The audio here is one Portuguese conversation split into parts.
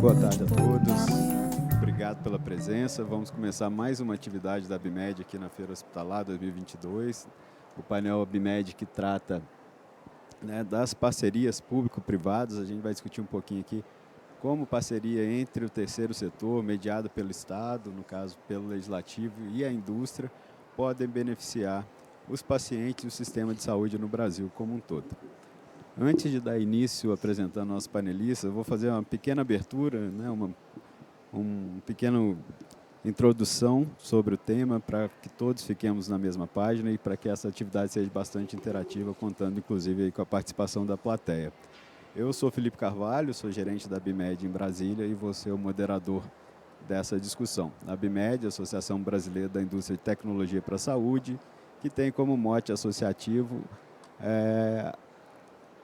Boa tarde a todos. Obrigado pela presença. Vamos começar mais uma atividade da ABMed aqui na Feira Hospitalar 2022. O painel ABMed que trata, das parcerias público-privadas. A gente vai discutir um pouquinho aqui como parceria entre o terceiro setor, mediada pelo Estado, no caso pelo Legislativo, e a indústria, podem beneficiar os pacientes e o sistema de saúde no Brasil como um todo. Antes de dar início apresentando nossos panelistas, eu vou fazer uma pequena abertura, uma pequena introdução sobre o tema para que todos fiquemos na mesma página e para que essa atividade seja bastante interativa, contando inclusive aí com a participação da plateia. Eu sou Felipe Carvalho, sou gerente da ABMed em Brasília e vou ser o moderador dessa discussão. A ABMed, Associação Brasileira da Indústria de Tecnologia para a Saúde, que tem como mote associativo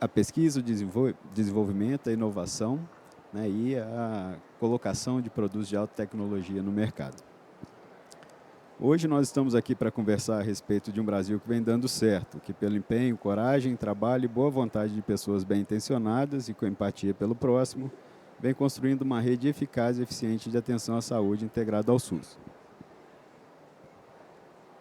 a pesquisa, o desenvolvimento, a inovação, e a colocação de produtos de alta tecnologia no mercado. Hoje nós estamos aqui para conversar a respeito de um Brasil que vem dando certo, que pelo empenho, coragem, trabalho e boa vontade de pessoas bem intencionadas e com empatia pelo próximo, vem construindo uma rede eficaz e eficiente de atenção à saúde integrada ao SUS.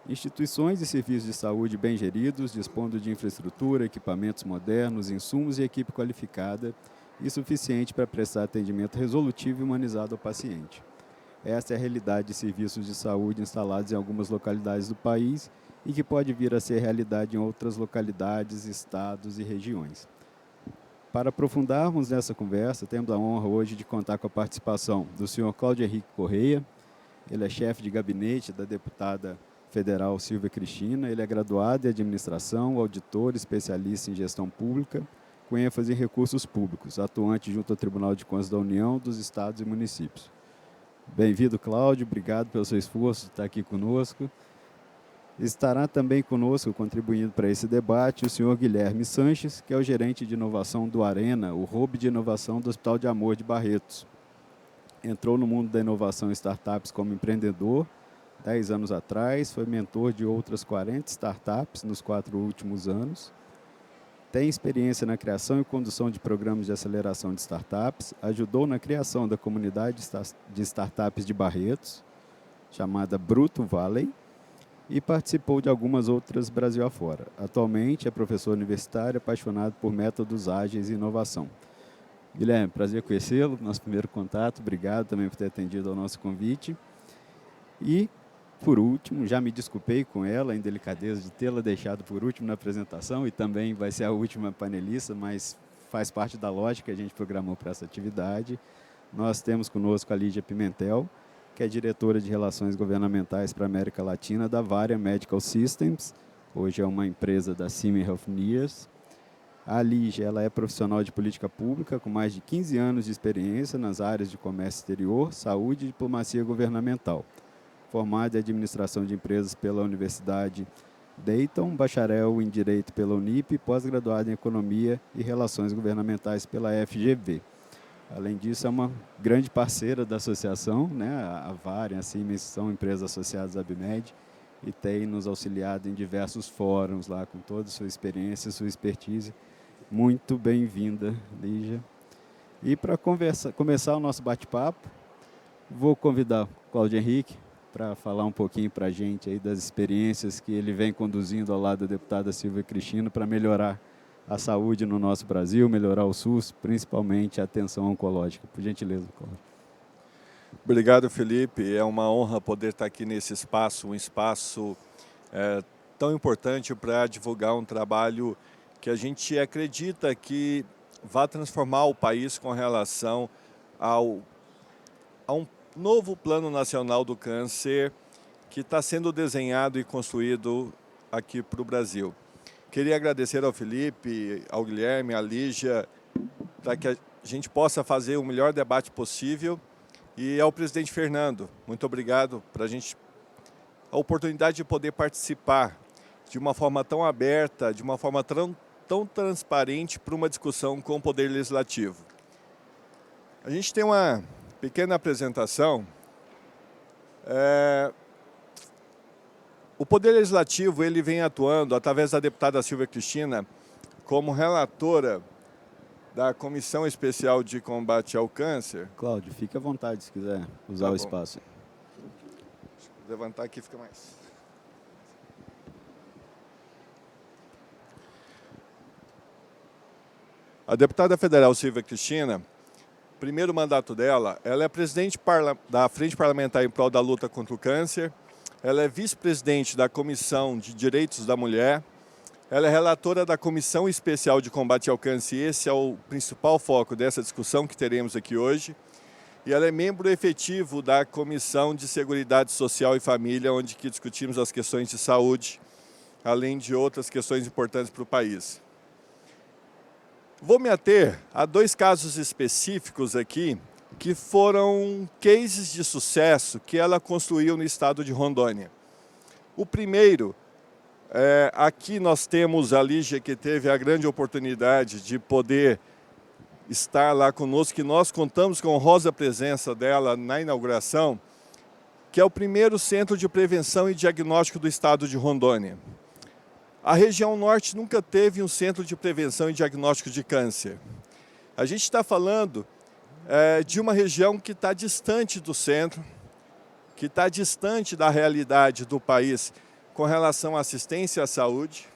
Instituições e serviços de saúde bem geridos, dispondo de infraestrutura, equipamentos modernos, insumos e equipe qualificada e suficiente para prestar atendimento resolutivo e humanizado ao paciente. Essa é a realidade de serviços de saúde instalados em algumas localidades do país e que pode vir a ser realidade em outras localidades, estados e regiões. Para aprofundarmos nessa conversa, temos a honra hoje de contar com a participação do senhor Cláudio Henrique Correia. Ele é chefe de gabinete da deputada federal Silvia Cristina. Ele é graduado em administração, auditor, especialista em gestão pública, com ênfase em recursos públicos, atuante junto ao Tribunal de Contas da União, dos Estados e Municípios. Bem-vindo, Cláudio. Obrigado pelo seu esforço de estar aqui conosco. Estará também conosco, contribuindo para esse debate, o senhor Guilherme Sanches, que é o gerente de inovação do Arena, o hub de inovação do Hospital de Amor de Barretos. Entrou no mundo da inovação e startups como empreendedor 10 anos atrás, foi mentor de outras 40 startups nos 4 últimos anos. Tem experiência na criação e condução de programas de aceleração de startups, ajudou na criação da comunidade de startups de Barretos, chamada Bruto Valley, e participou de algumas outras Brasil afora. Atualmente é professor universitário apaixonado por métodos ágeis e inovação. Guilherme, prazer conhecê-lo, nosso primeiro contato. Obrigado também por ter atendido ao nosso convite. E, por último, já me desculpei com ela, a indelicadeza de tê-la deixado por último na apresentação e também vai ser a última panelista, mas faz parte da lógica que a gente programou para essa atividade. Nós temos conosco a Lígia Pimentel, que é diretora de Relações Governamentais para a América Latina da Varia Medical Systems, hoje é uma empresa da Siemens Healthineers. A Lígia, ela é profissional de política pública com mais de 15 anos de experiência nas áreas de comércio exterior, saúde e diplomacia governamental. Formada em administração de empresas pela Universidade Dayton, bacharel em Direito pela Unip, pós-graduada em Economia e Relações Governamentais pela FGV. Além disso, é uma grande parceira da associação, a Varia, a Siemens são empresas associadas à ABMed e tem nos auxiliado em diversos fóruns lá, com toda a sua experiência, sua expertise. Muito bem-vinda, Lígia. E para começar o nosso bate-papo, vou convidar o Cláudio Henrique para falar um pouquinho para a gente aí das experiências que ele vem conduzindo ao lado da deputada Silvia Cristina para melhorar a saúde no nosso Brasil, melhorar o SUS, principalmente a atenção oncológica. Por gentileza, Cláudio. Obrigado, Felipe. É uma honra poder estar aqui nesse espaço, um espaço tão importante para divulgar um trabalho que a gente acredita que vai transformar o país com relação a um novo Plano Nacional do Câncer que está sendo desenhado e construído aqui para o Brasil. Queria agradecer ao Felipe, ao Guilherme, à Lígia, para que a gente possa fazer o melhor debate possível, e ao presidente Fernando, muito obrigado para a oportunidade de poder participar de uma forma tão aberta, de uma forma tão transparente para uma discussão com o Poder Legislativo. A gente tem uma pequena apresentação. O Poder Legislativo ele vem atuando, através da deputada Silvia Cristina, como relatora da Comissão Especial de Combate ao Câncer. Cláudio, fique à vontade se quiser usar o espaço. Deixa eu levantar aqui, fica mais. A deputada federal Silvia Cristina, primeiro mandato dela, ela é presidente da Frente Parlamentar em prol da luta contra o câncer, ela é vice-presidente da Comissão de Direitos da Mulher, ela é relatora da Comissão Especial de Combate ao Câncer, e esse é o principal foco dessa discussão que teremos aqui hoje, e ela é membro efetivo da Comissão de Seguridade Social e Família, onde que discutimos as questões de saúde, além de outras questões importantes para o país. Vou me ater a 2 casos específicos aqui, que foram cases de sucesso que ela construiu no estado de Rondônia. O primeiro, aqui nós temos a Lígia, que teve a grande oportunidade de poder estar lá conosco, que nós contamos com a honrosa presença dela na inauguração, que é o primeiro centro de prevenção e diagnóstico do estado de Rondônia. A região norte nunca teve um centro de prevenção e diagnóstico de câncer. A gente está falando de uma região que está distante do centro, que está distante da realidade do país com relação à assistência à saúde,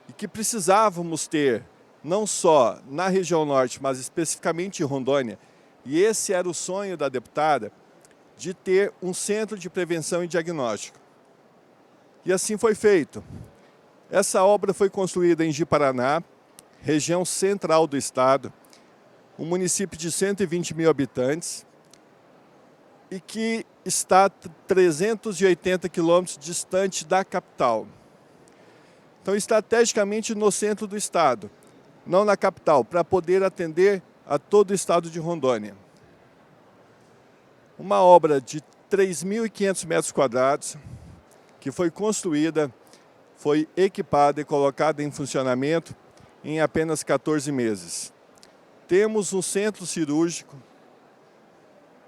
e que precisávamos ter, não só na região norte, mas especificamente em Rondônia, e esse era o sonho da deputada, de ter um centro de prevenção e diagnóstico. E assim foi feito. Essa obra foi construída em Ji-Paraná, região central do estado, um município de 120 mil habitantes, e que está 380 quilômetros distante da capital. Então, estrategicamente no centro do estado, não na capital, para poder atender a todo o estado de Rondônia. Uma obra de 3.500 metros quadrados, que foi construída, foi equipada e colocada em funcionamento em apenas 14 meses. Temos um centro cirúrgico,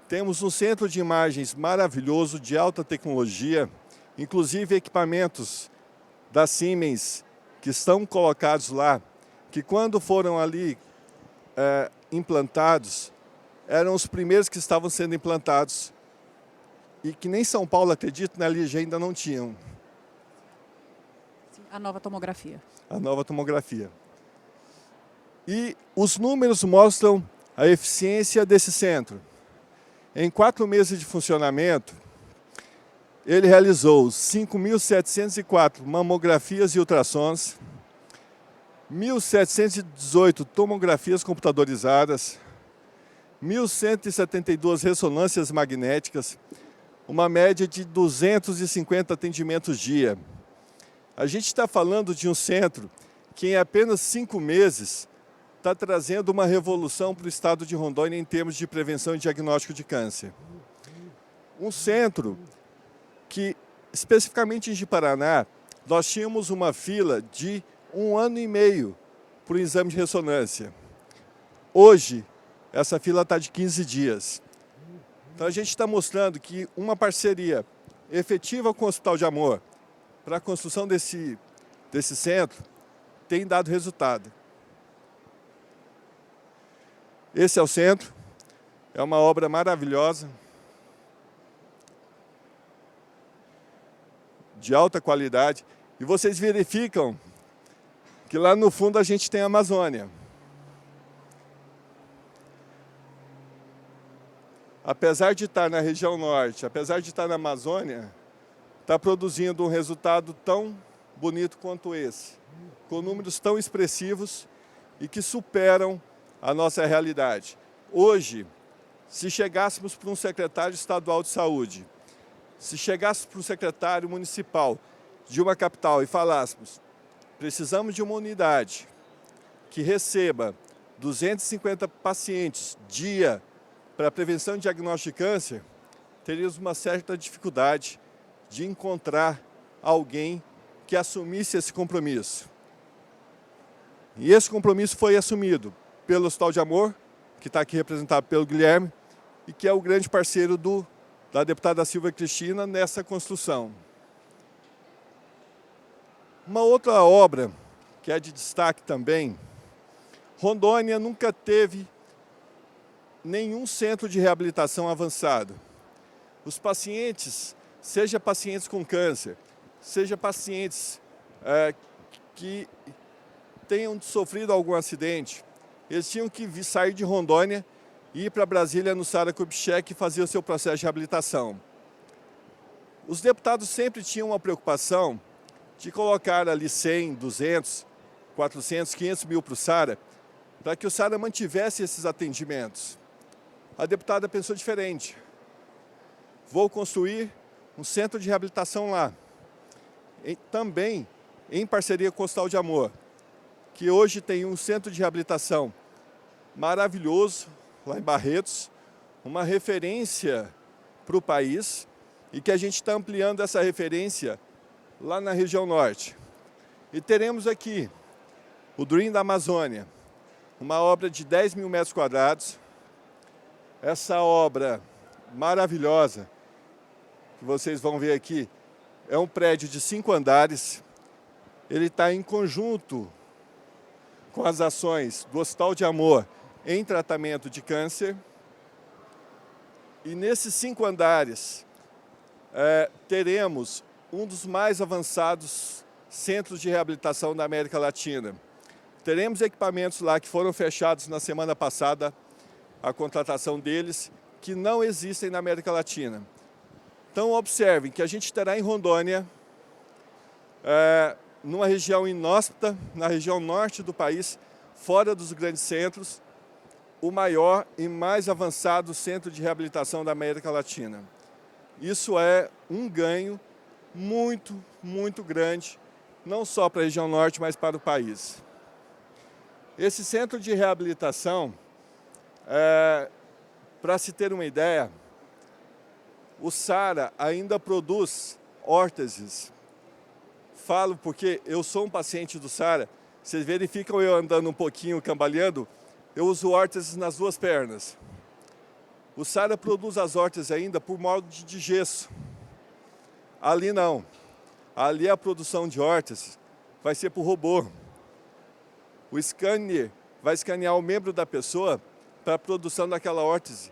temos um centro de imagens maravilhoso, de alta tecnologia, inclusive equipamentos da Siemens que estão colocados lá, que quando foram ali implantados, eram os primeiros que estavam sendo implantados e que nem São Paulo, acredito, na Lígia ainda não tinham. A nova tomografia. A nova tomografia. E os números mostram a eficiência desse centro. Em 4 meses de funcionamento, ele realizou 5.704 mamografias e ultrassons, 1.718 tomografias computadorizadas, 1.172 ressonâncias magnéticas, uma média de 250 atendimentos dia. A gente está falando de um centro que em apenas 5 meses está trazendo uma revolução para o estado de Rondônia em termos de prevenção e diagnóstico de câncer. Um centro que, especificamente em Ji-Paraná, nós tínhamos uma fila de 1 ano e meio para o exame de ressonância. Hoje, essa fila está de 15 dias. Então, a gente está mostrando que uma parceria efetiva com o Hospital de Amor para a construção desse centro tem dado resultado. Esse é o centro, é uma obra maravilhosa, de alta qualidade, e vocês verificam que lá no fundo a gente tem a Amazônia. Apesar de estar na região norte, apesar de estar na Amazônia, está produzindo um resultado tão bonito quanto esse, com números tão expressivos e que superam a nossa realidade. Hoje, se chegássemos para um secretário estadual de saúde, se chegássemos para um secretário municipal de uma capital e falássemos: precisamos de uma unidade que receba 250 pacientes dia para prevenção e diagnóstico de câncer, teríamos uma certa dificuldade de encontrar alguém que assumisse esse compromisso. E esse compromisso foi assumido pelo Hospital de Amor, que está aqui representado pelo Guilherme, e que é o grande parceiro da deputada Silvia Cristina nessa construção. Uma outra obra que é de destaque também, Rondônia nunca teve nenhum centro de reabilitação avançado. Os pacientes, seja pacientes com câncer, seja pacientes que tenham sofrido algum acidente, eles tinham que sair de Rondônia e ir para Brasília no Sara Kubitschek e fazer o seu processo de reabilitação. Os deputados sempre tinham uma preocupação de colocar ali 100, 200, 400, 500 mil para o Sara, para que o Sara mantivesse esses atendimentos. A deputada pensou diferente. Vou construir um centro de reabilitação lá, também em parceria com o Hospital de Amor, que hoje tem um centro de reabilitação maravilhoso, lá em Barretos, uma referência para o país, e que a gente está ampliando essa referência lá na região norte. E teremos aqui o Dream da Amazônia, uma obra de 10 mil metros quadrados. Essa obra maravilhosa, que vocês vão ver aqui, é um prédio de 5 andares. Ele está em conjunto com as ações do Hospital de Amor em tratamento de câncer. E nesses 5 andares teremos um dos mais avançados centros de reabilitação da América Latina. Teremos equipamentos lá que foram fechados na semana passada, a contratação deles, que não existem na América Latina. Então observem que a gente terá em Rondônia, numa região inóspita, na região norte do país, fora dos grandes centros, o maior e mais avançado centro de reabilitação da América Latina. Isso é um ganho muito, muito grande, não só para a região norte, mas para o país. Esse centro de reabilitação, para se ter uma ideia, o Sara ainda produz órteses. Falo porque eu sou um paciente do Sara, vocês verificam eu andando um pouquinho, cambaleando, eu uso órteses nas 2 pernas. O Sara produz as órteses ainda por molde de gesso. Ali não. Ali a produção de órteses vai ser por robô. O scanner vai escanear o membro da pessoa para a produção daquela órtese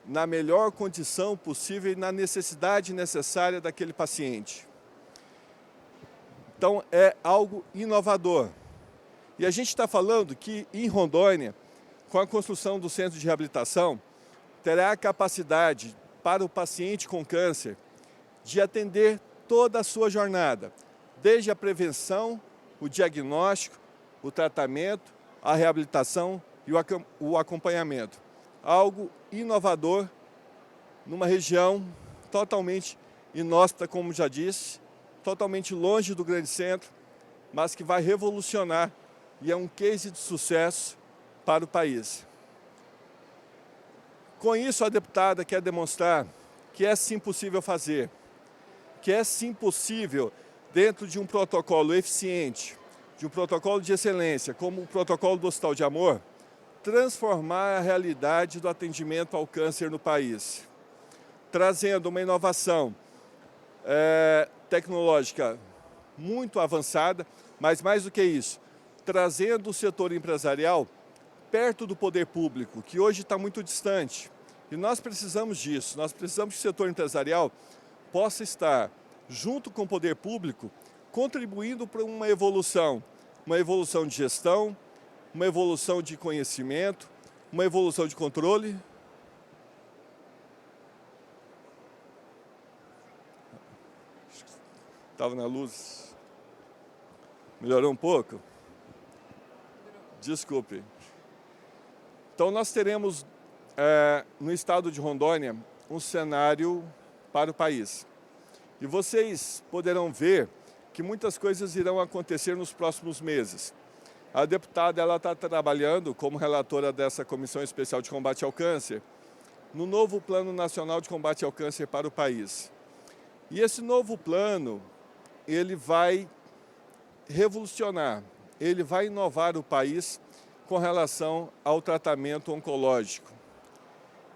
na melhor condição possível e na necessidade necessária daquele paciente. Então é algo inovador. E a gente está falando que em Rondônia, com a construção do centro de reabilitação, terá a capacidade para o paciente com câncer de atender toda a sua jornada, desde a prevenção, o diagnóstico, o tratamento, a reabilitação e o acompanhamento. Algo inovador numa região totalmente inóspita, como já disse, totalmente longe do grande centro, mas que vai revolucionar e é um case de sucesso para o país. Com isso, a deputada quer demonstrar que é sim possível fazer, que é sim possível, dentro de um protocolo eficiente, de um protocolo de excelência, como o protocolo do Hospital de Amor, transformar a realidade do atendimento ao câncer no país, trazendo uma inovação tecnológica muito avançada, mas mais do que isso, trazendo o setor empresarial perto do poder público, que hoje está muito distante. E nós precisamos disso, nós precisamos que o setor empresarial possa estar junto com o poder público, contribuindo para uma evolução de gestão, uma evolução de conhecimento, uma evolução de controle. Estava na luz. Melhorou um pouco? Desculpe. Então nós teremos no estado de Rondônia um cenário para o país. E vocês poderão ver que muitas coisas irão acontecer nos próximos meses. A deputada está trabalhando como relatora dessa Comissão Especial de Combate ao Câncer no novo Plano Nacional de Combate ao Câncer para o país. E esse novo plano, ele vai revolucionar, ele vai inovar o país com relação ao tratamento oncológico.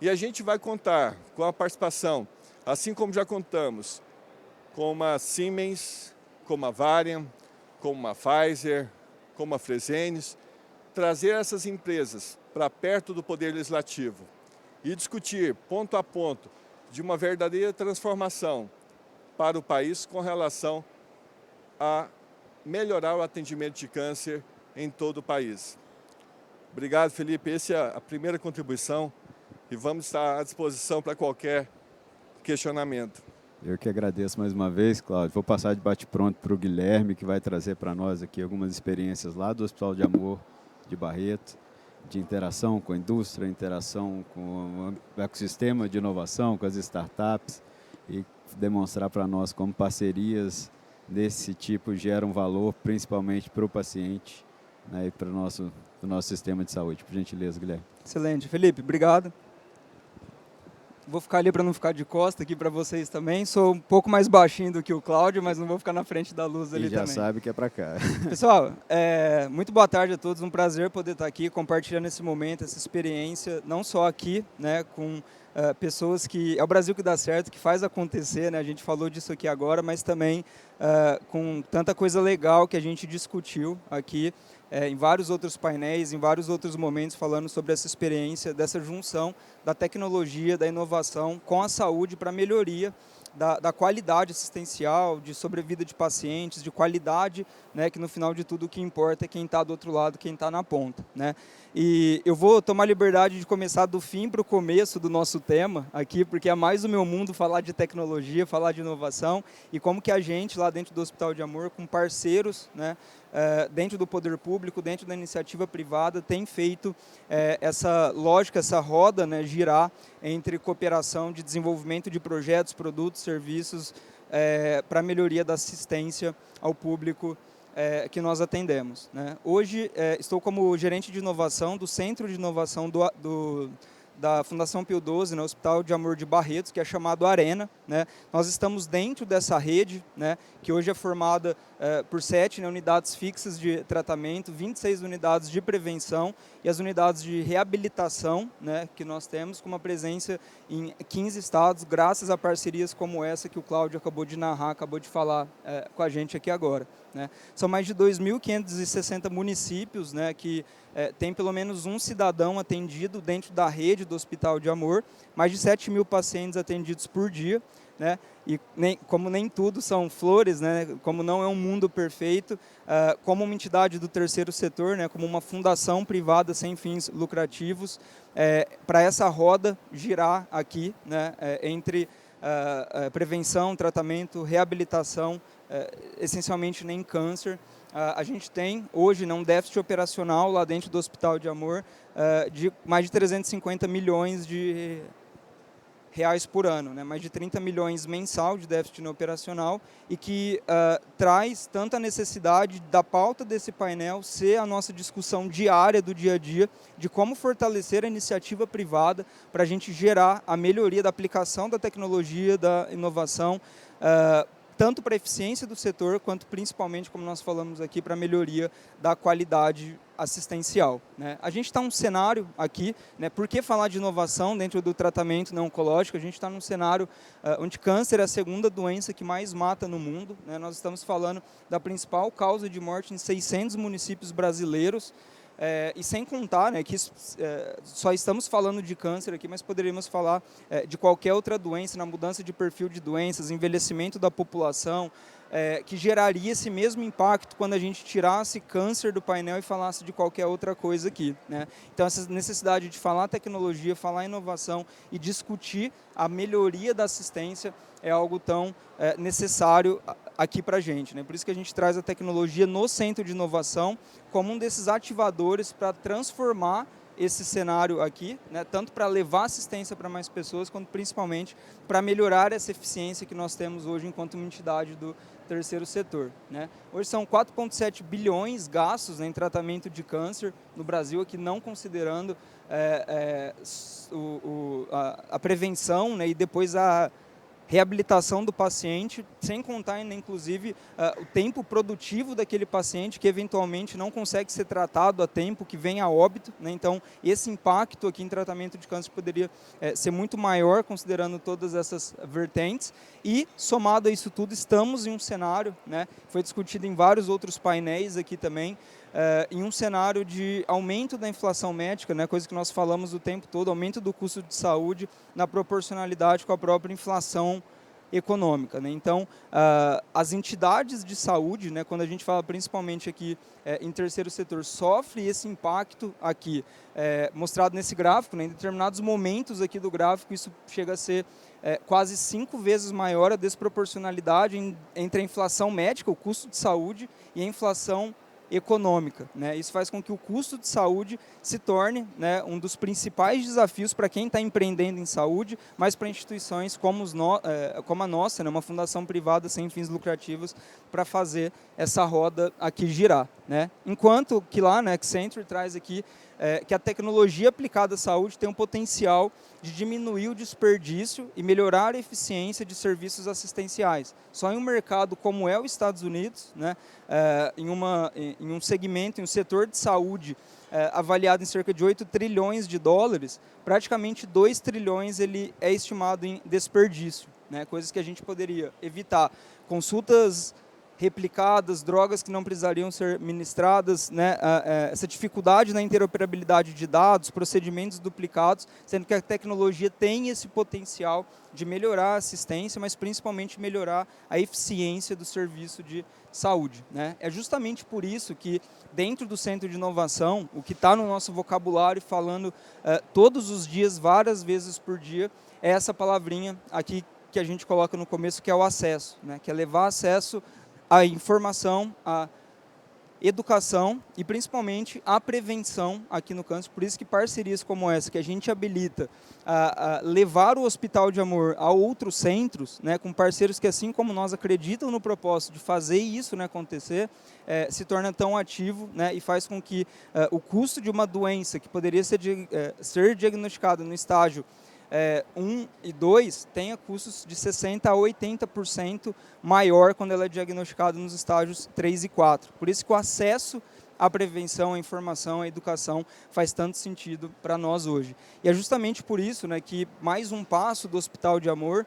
E a gente vai contar com a participação, assim como já contamos, com uma Siemens, com uma Varian, com uma Pfizer, com uma Fresenius, trazer essas empresas para perto do Poder Legislativo e discutir ponto a ponto de uma verdadeira transformação para o país com relação a melhorar o atendimento de câncer em todo o país. Obrigado, Felipe. Essa é a primeira contribuição e vamos estar à disposição para qualquer questionamento. Eu que agradeço mais uma vez, Cláudio. Vou passar de bate-pronto para o Guilherme, que vai trazer para nós aqui algumas experiências lá do Hospital de Amor de Barreto, de interação com a indústria, interação com o ecossistema de inovação, com as startups, e demonstrar para nós como parcerias desse tipo geram valor, principalmente para o paciente, né, e para o nosso sistema de saúde. Por gentileza, Guilherme. Excelente. Felipe, obrigado. Vou ficar ali para não ficar de costa aqui para vocês também. Sou um pouco mais baixinho do que o Cláudio, mas não vou ficar na frente da luz ali também. E já sabe que é para cá. Pessoal, muito boa tarde a todos. Um prazer poder estar aqui compartilhando esse momento, essa experiência, não só aqui, né, com pessoas que... É o Brasil que dá certo, que faz acontecer, né? A gente falou disso aqui agora, mas também com tanta coisa legal que a gente discutiu aqui, em vários outros painéis, em vários outros momentos, falando sobre essa experiência, dessa junção da tecnologia, da inovação com a saúde para a melhoria da qualidade assistencial, de sobrevida de pacientes, de qualidade, né, que no final de tudo o que importa é quem está do outro lado, quem está na ponta, né? E eu vou tomar liberdade de começar do fim para o começo do nosso tema aqui, porque é mais o meu mundo falar de tecnologia, falar de inovação e como que a gente lá dentro do Hospital de Amor, com parceiros, né, dentro do poder público, dentro da iniciativa privada, tem feito essa lógica, essa roda, né, girar entre cooperação de desenvolvimento de projetos, produtos, serviços para a melhoria da assistência ao público que nós atendemos, né? Hoje estou como gerente de inovação do Centro de Inovação da Fundação Pio XII, no Hospital de Amor de Barretos, que é chamado Arena, né? Nós estamos dentro dessa rede, né, que hoje é formada por 7, né, unidades fixas de tratamento, 26 unidades de prevenção e as unidades de reabilitação, né, que nós temos com uma presença em 15 estados, graças a parcerias como essa que o Cláudio acabou de narrar, acabou de falar com a gente aqui agora, né? São mais de 2.560 municípios, né, que tem pelo menos um cidadão atendido dentro da rede do Hospital de Amor, mais de 7.000 pacientes atendidos por dia, né? E como nem tudo são flores, né? Como não é um mundo perfeito, como uma entidade do terceiro setor, né? Como uma fundação privada sem fins lucrativos, para essa roda girar aqui, né? Entre prevenção, tratamento, reabilitação, essencialmente nem câncer. A gente tem hoje um déficit operacional lá dentro do Hospital de Amor de mais de 350 milhões de reais por ano, né? Mais de 30 milhões mensal de déficit operacional e que traz tanta necessidade da pauta desse painel ser a nossa discussão diária do dia a dia de como fortalecer a iniciativa privada para a gente gerar a melhoria da aplicação da tecnologia, da inovação, tanto para a eficiência do setor, quanto principalmente, como nós falamos aqui, para a melhoria da qualidade assistencial, né? A gente está num cenário aqui, né, por que falar de inovação dentro do tratamento não oncológico? A gente está num cenário onde câncer é a segunda doença que mais mata no mundo, né? Nós estamos falando da principal causa de morte em 600 municípios brasileiros, e sem contar, né, que só estamos falando de câncer aqui, mas poderíamos falar de qualquer outra doença, na mudança de perfil de doenças, envelhecimento da população, que geraria esse mesmo impacto quando a gente tirasse câncer do painel e falasse de qualquer outra coisa aqui, né? Então, essa necessidade de falar tecnologia, falar inovação e discutir a melhoria da assistência é algo tão necessário aqui para a gente, né? Por isso que a gente traz a tecnologia no Centro de Inovação como um desses ativadores para transformar esse cenário aqui, né, tanto para levar assistência para mais pessoas, quanto principalmente para melhorar essa eficiência que nós temos hoje enquanto uma entidade do terceiro setor, né? Hoje são 4,7 bilhões gastos, né, em tratamento de câncer no Brasil, aqui não considerando a prevenção, né, e depois a reabilitação do paciente, sem contar ainda, inclusive, o tempo produtivo daquele paciente que eventualmente não consegue ser tratado a tempo, que vem a óbito, né? Então, esse impacto aqui em tratamento de câncer poderia ser muito maior, considerando todas essas vertentes. E, somado a isso tudo, estamos em um cenário, né, foi discutido em vários outros painéis aqui também, em um cenário de aumento da inflação médica, né, coisa que nós falamos o tempo todo, aumento do custo de saúde na proporcionalidade com a própria inflação econômica, né? Então, as entidades de saúde, né, quando a gente fala principalmente aqui em terceiro setor, sofre esse impacto aqui, mostrado nesse gráfico, né, em determinados momentos aqui do gráfico, isso chega a ser quase 5 vezes maior a desproporcionalidade entre a inflação médica, o custo de saúde, e a inflação econômica, né? Isso faz com que o custo de saúde se torne, né, um dos principais desafios para quem está empreendendo em saúde, mas para instituições como a nossa, né, uma fundação privada sem fins lucrativos, para fazer essa roda aqui girar, né? Enquanto que lá, né, Accenture traz aqui que a tecnologia aplicada à saúde tem um potencial de diminuir o desperdício e melhorar a eficiência de serviços assistenciais. Só em um mercado como é os Estados Unidos, né, em um segmento, em um setor de saúde avaliado em cerca de 8 trilhões de dólares, praticamente 2 trilhões ele é estimado em desperdício, né, coisas que a gente poderia evitar. Consultas replicadas, drogas que não precisariam ser ministradas, né, essa dificuldade na interoperabilidade de dados, procedimentos duplicados, sendo que a tecnologia tem esse potencial de melhorar a assistência, mas principalmente melhorar a eficiência do serviço de saúde, né? É justamente por isso que dentro do Centro de Inovação, o que está no nosso vocabulário falando todos os dias, várias vezes por dia, é essa palavrinha aqui que a gente coloca no começo, que é o acesso, né? Que é levar acesso a informação, a educação e principalmente a prevenção aqui no campus. Por isso que parcerias como essa, que a gente habilita a levar o Hospital de Amor a outros centros, né, com parceiros que, assim como nós, acreditam no propósito de fazer isso, né, acontecer, se torna tão ativo, né, e faz com que o custo de uma doença que poderia ser diagnosticada no estágio 1 e 2 tenha custos de 60% a 80% maior quando ela é diagnosticada nos estágios 3 e 4. Por isso que o acesso à prevenção, à informação, à educação faz tanto sentido para nós hoje. E é justamente por isso, né, que mais um passo do Hospital de Amor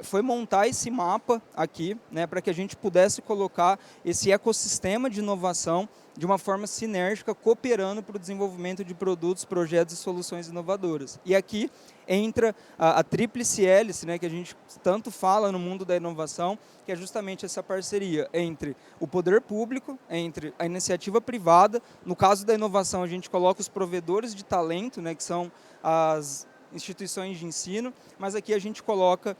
foi montar esse mapa aqui, né, para que a gente pudesse colocar esse ecossistema de inovação de uma forma sinérgica, cooperando para o desenvolvimento de produtos, projetos e soluções inovadoras. E aqui entra a tríplice hélice, né, que a gente tanto fala no mundo da inovação, que é justamente essa parceria entre o poder público, entre a iniciativa privada. No caso da inovação, a gente coloca os provedores de talento, né, que são as instituições de ensino, mas aqui a gente coloca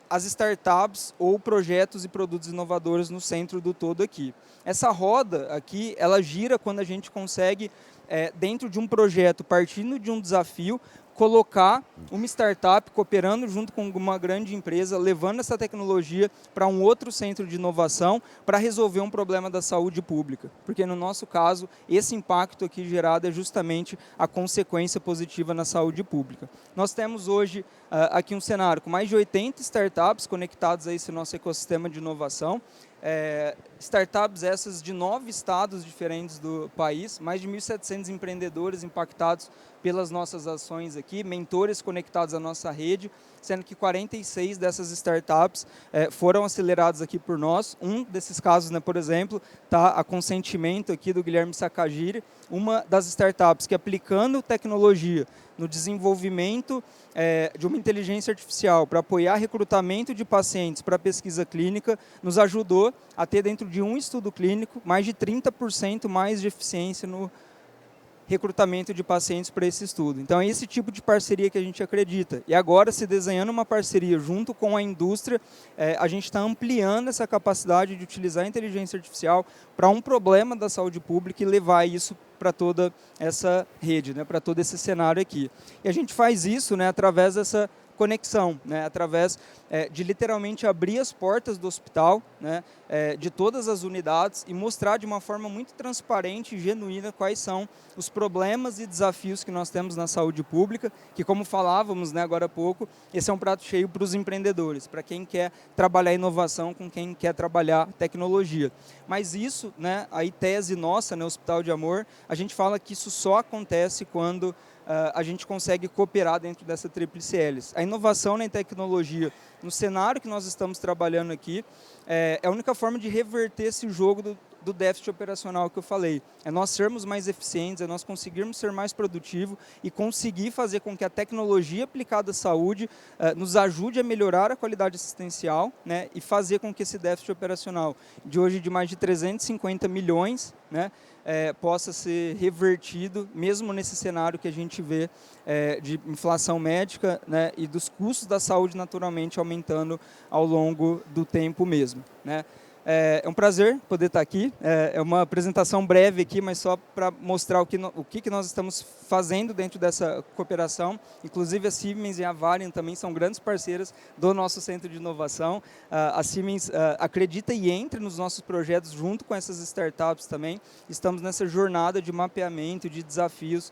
as startups ou projetos e produtos inovadores no centro do todo aqui. Essa roda aqui, ela gira quando a gente consegue, dentro de um projeto, partindo de um desafio, colocar uma startup cooperando junto com uma grande empresa, levando essa tecnologia para um outro centro de inovação para resolver um problema da saúde pública. Porque, no nosso caso, esse impacto aqui gerado é justamente a consequência positiva na saúde pública. Nós temos hoje aqui um cenário com mais de 80 startups conectadas a esse nosso ecossistema de inovação. Startups essas de 9 estados diferentes do país, mais de 1.700 empreendedores impactados pelas nossas ações aqui, mentores conectados à nossa rede, sendo que 46 dessas startups foram aceleradas aqui por nós. Um desses casos, né, por exemplo, está a consentimento aqui do Guilherme Sakagiri, uma das startups que, aplicando tecnologia no desenvolvimento de uma inteligência artificial para apoiar recrutamento de pacientes para pesquisa clínica, nos ajudou a ter, dentro de um estudo clínico, mais de 30% mais de eficiência no recrutamento de pacientes para esse estudo. Então, é esse tipo de parceria que a gente acredita. E agora, se desenhando uma parceria junto com a indústria, a gente está ampliando essa capacidade de utilizar a inteligência artificial para um problema da saúde pública e levar isso para toda essa rede, né, para todo esse cenário aqui. E a gente faz isso, né, através dessa conexão, né, através de literalmente abrir as portas do hospital, né, de todas as unidades e mostrar de uma forma muito transparente e genuína quais são os problemas e desafios que nós temos na saúde pública, que, como falávamos, né, agora há pouco, esse é um prato cheio para os empreendedores, para quem quer trabalhar inovação com quem quer trabalhar tecnologia. Mas isso, né, aí tese nossa, né, Hospital de Amor, a gente fala que isso só acontece quando a gente consegue cooperar dentro dessa tríplice hélice. A inovação na tecnologia, no cenário que nós estamos trabalhando aqui, é a única forma de reverter esse jogo do do déficit operacional que eu falei. É nós sermos mais eficientes, é nós conseguirmos ser mais produtivos e conseguir fazer com que a tecnologia aplicada à saúde nos ajude a melhorar a qualidade assistencial, né, e fazer com que esse déficit operacional de hoje de mais de 350 milhões, né, possa ser revertido, mesmo nesse cenário que a gente vê de inflação médica, né, e dos custos da saúde naturalmente aumentando ao longo do tempo mesmo, né. É um prazer poder estar aqui. É uma apresentação breve aqui, mas só para mostrar o que nós estamos fazendo dentro dessa cooperação. Inclusive a Siemens e a Varian também são grandes parceiras do nosso centro de inovação. A Siemens acredita e entra nos nossos projetos junto com essas startups também. Estamos nessa jornada de mapeamento, de desafios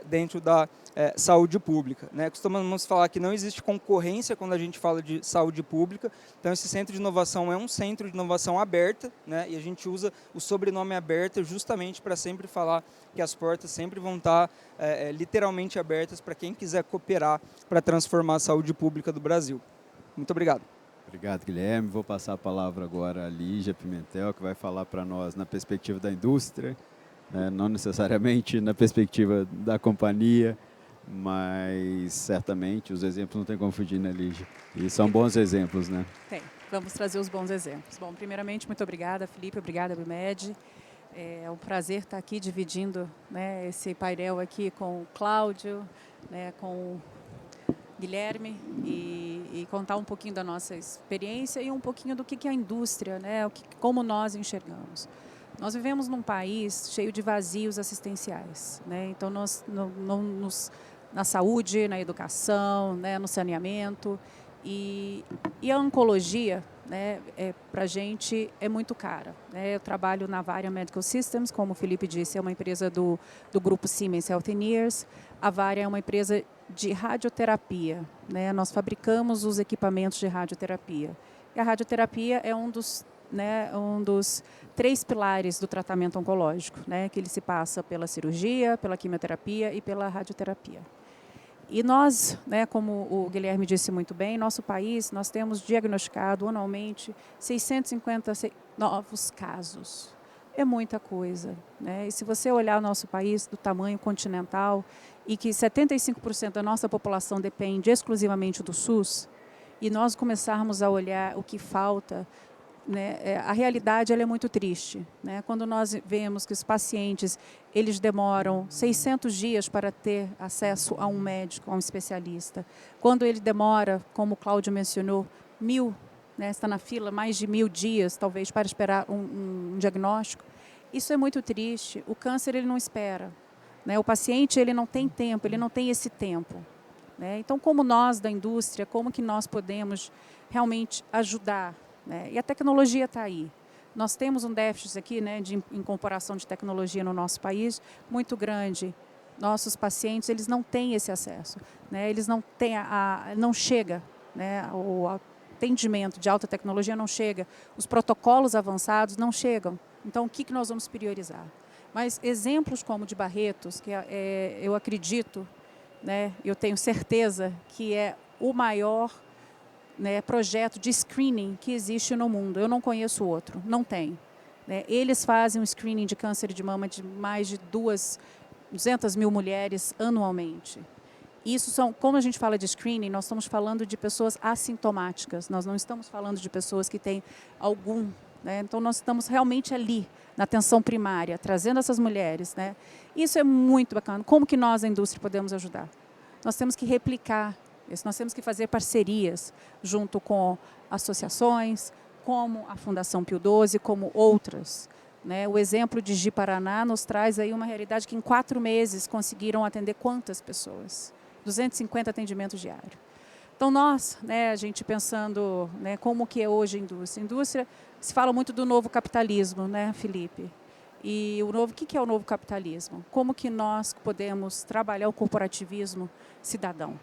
dentro da saúde pública, né? Costumamos falar que não existe concorrência quando a gente fala de saúde pública, então esse centro de inovação é um centro de inovação aberta, né? E a gente usa o sobrenome aberta justamente para sempre falar que as portas sempre vão estar literalmente abertas para quem quiser cooperar para transformar a saúde pública do Brasil. Muito obrigado. Obrigado, Guilherme. Vou passar a palavra agora à Lígia Pimentel, que vai falar para nós na perspectiva da indústria, não necessariamente na perspectiva da companhia, mas certamente os exemplos não tem como fugir, né, Lígia? E são bons exemplos, né? Tem. Vamos trazer os bons exemplos. Bom, primeiramente, muito obrigada, Felipe, obrigada, Bimed. É um prazer estar aqui dividindo, né, esse painel aqui com o Cláudio, né, com o Guilherme e contar um pouquinho da nossa experiência e um pouquinho do que é a indústria, né, como nós enxergamos. Nós vivemos num país cheio de vazios assistenciais, né? Então, nós na saúde, na educação, né, no saneamento. E a oncologia, né, para a gente é muito cara, né? Eu trabalho na Varian Medical Systems, como o Felipe disse, é uma empresa do grupo Siemens Healthineers. A Varian é uma empresa de radioterapia, né? Nós fabricamos os equipamentos de radioterapia. E a radioterapia é um dos 3 pilares do tratamento oncológico, né? Que ele se passa pela cirurgia, pela quimioterapia e pela radioterapia. E nós, né, como o Guilherme disse muito bem, nosso país, nós temos diagnosticado anualmente 650 novos casos. É muita coisa, né? E se você olhar o nosso país do tamanho continental e que 75% da nossa população depende exclusivamente do SUS, e nós começarmos a olhar o que falta, né, a realidade ela é muito triste, né? Quando nós vemos que os pacientes eles demoram 600 dias para ter acesso a um médico, a um especialista. Quando ele demora, como o Cláudio mencionou, 1.000, né, está na fila mais de 1.000 dias, talvez, para esperar um diagnóstico. Isso é muito triste. O câncer ele não espera, né? O paciente ele não tem tempo, ele não tem esse tempo, né? Então, como nós da indústria, como que nós podemos realmente ajudar? E a tecnologia está aí. Nós temos um déficit aqui, né, em comparação de tecnologia no nosso país, muito grande. Nossos pacientes eles não têm esse acesso, né? Eles não têm não chega, né? O atendimento de alta tecnologia não chega, os protocolos avançados não chegam. Então, o que nós vamos priorizar? Mas exemplos como o de Barretos, que eu acredito, né, eu tenho certeza que é o maior, né, projeto de screening que existe no mundo. Eu não conheço outro, não tem, né? Eles fazem um screening de câncer de mama de mais de 200 mil mulheres anualmente. Isso são, como a gente fala de screening, nós estamos falando de pessoas assintomáticas, nós não estamos falando de pessoas que têm algum, né? Então nós estamos realmente ali, na atenção primária, trazendo essas mulheres, né? Isso é muito bacana. Como que nós, a indústria, podemos ajudar? Nós temos que replicar. Nós temos que fazer parcerias junto com associações, como a Fundação Pio XII, como outras, né? O exemplo de Ji-Paraná nos traz aí uma realidade que em 4 meses conseguiram atender quantas pessoas? 250 atendimentos diários. Então nós, né, a gente pensando, né, como que é hoje a indústria. A indústria, se fala muito do novo capitalismo, né, Felipe? E o que é o novo capitalismo? Como que nós podemos trabalhar o corporativismo cidadão?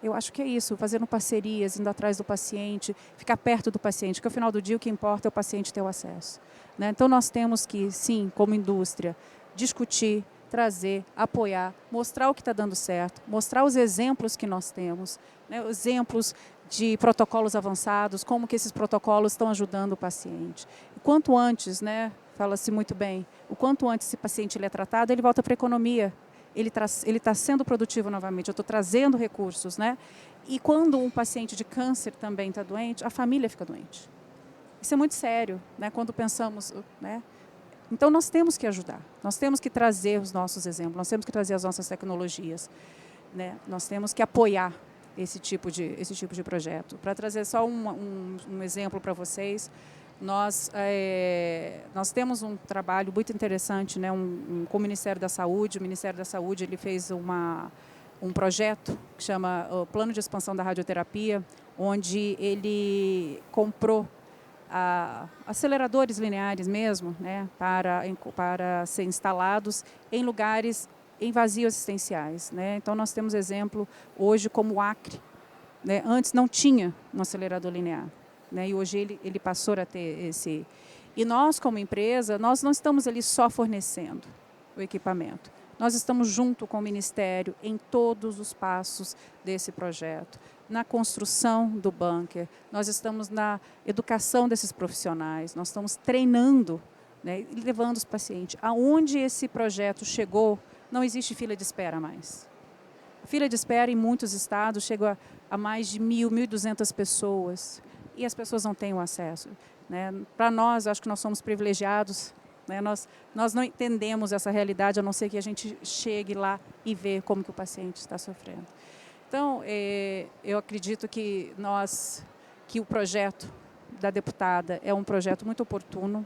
Eu acho que é isso, fazendo parcerias, indo atrás do paciente, ficar perto do paciente, porque ao final do dia o que importa é o paciente ter o acesso, né? Então nós temos que, sim, como indústria, discutir, trazer, apoiar, mostrar o que está dando certo, mostrar os exemplos que nós temos, né? Exemplos de protocolos avançados, como que esses protocolos estão ajudando o paciente. E quanto antes, né, fala-se muito bem, o quanto antes esse paciente ele é tratado, ele volta para a economia. Ele está sendo produtivo novamente, eu estou trazendo recursos, né? E quando um paciente de câncer também está doente, a família fica doente. Isso é muito sério, né? Quando pensamos, né? Então nós temos que ajudar, nós temos que trazer os nossos exemplos, nós temos que trazer as nossas tecnologias, né? Nós temos que apoiar esse tipo de projeto. Para trazer só um exemplo para vocês, nós temos um trabalho muito interessante, né, com o Ministério da Saúde. O Ministério da Saúde ele fez um projeto que chama o Plano de Expansão da Radioterapia, onde ele comprou aceleradores lineares mesmo, né, para ser instalados em lugares em vazios assistenciais, né? Então, nós temos exemplo hoje como o Acre, né? Antes não tinha um acelerador linear, né? E hoje ele passou a ter esse. E nós, como empresa, nós não estamos ali só fornecendo o equipamento. Nós estamos junto com o Ministério em todos os passos desse projeto. Na construção do bunker, nós estamos na educação desses profissionais, nós estamos treinando, né, e levando os pacientes. Aonde esse projeto chegou, não existe fila de espera mais. A fila de espera em muitos estados chega a mais de 1.200 pessoas e as pessoas não têm o acesso, né? Para nós, acho que nós somos privilegiados, né? Nós não entendemos essa realidade, a não ser que a gente chegue lá e veja como que o paciente está sofrendo. Então, eu acredito que o projeto da deputada é um projeto muito oportuno,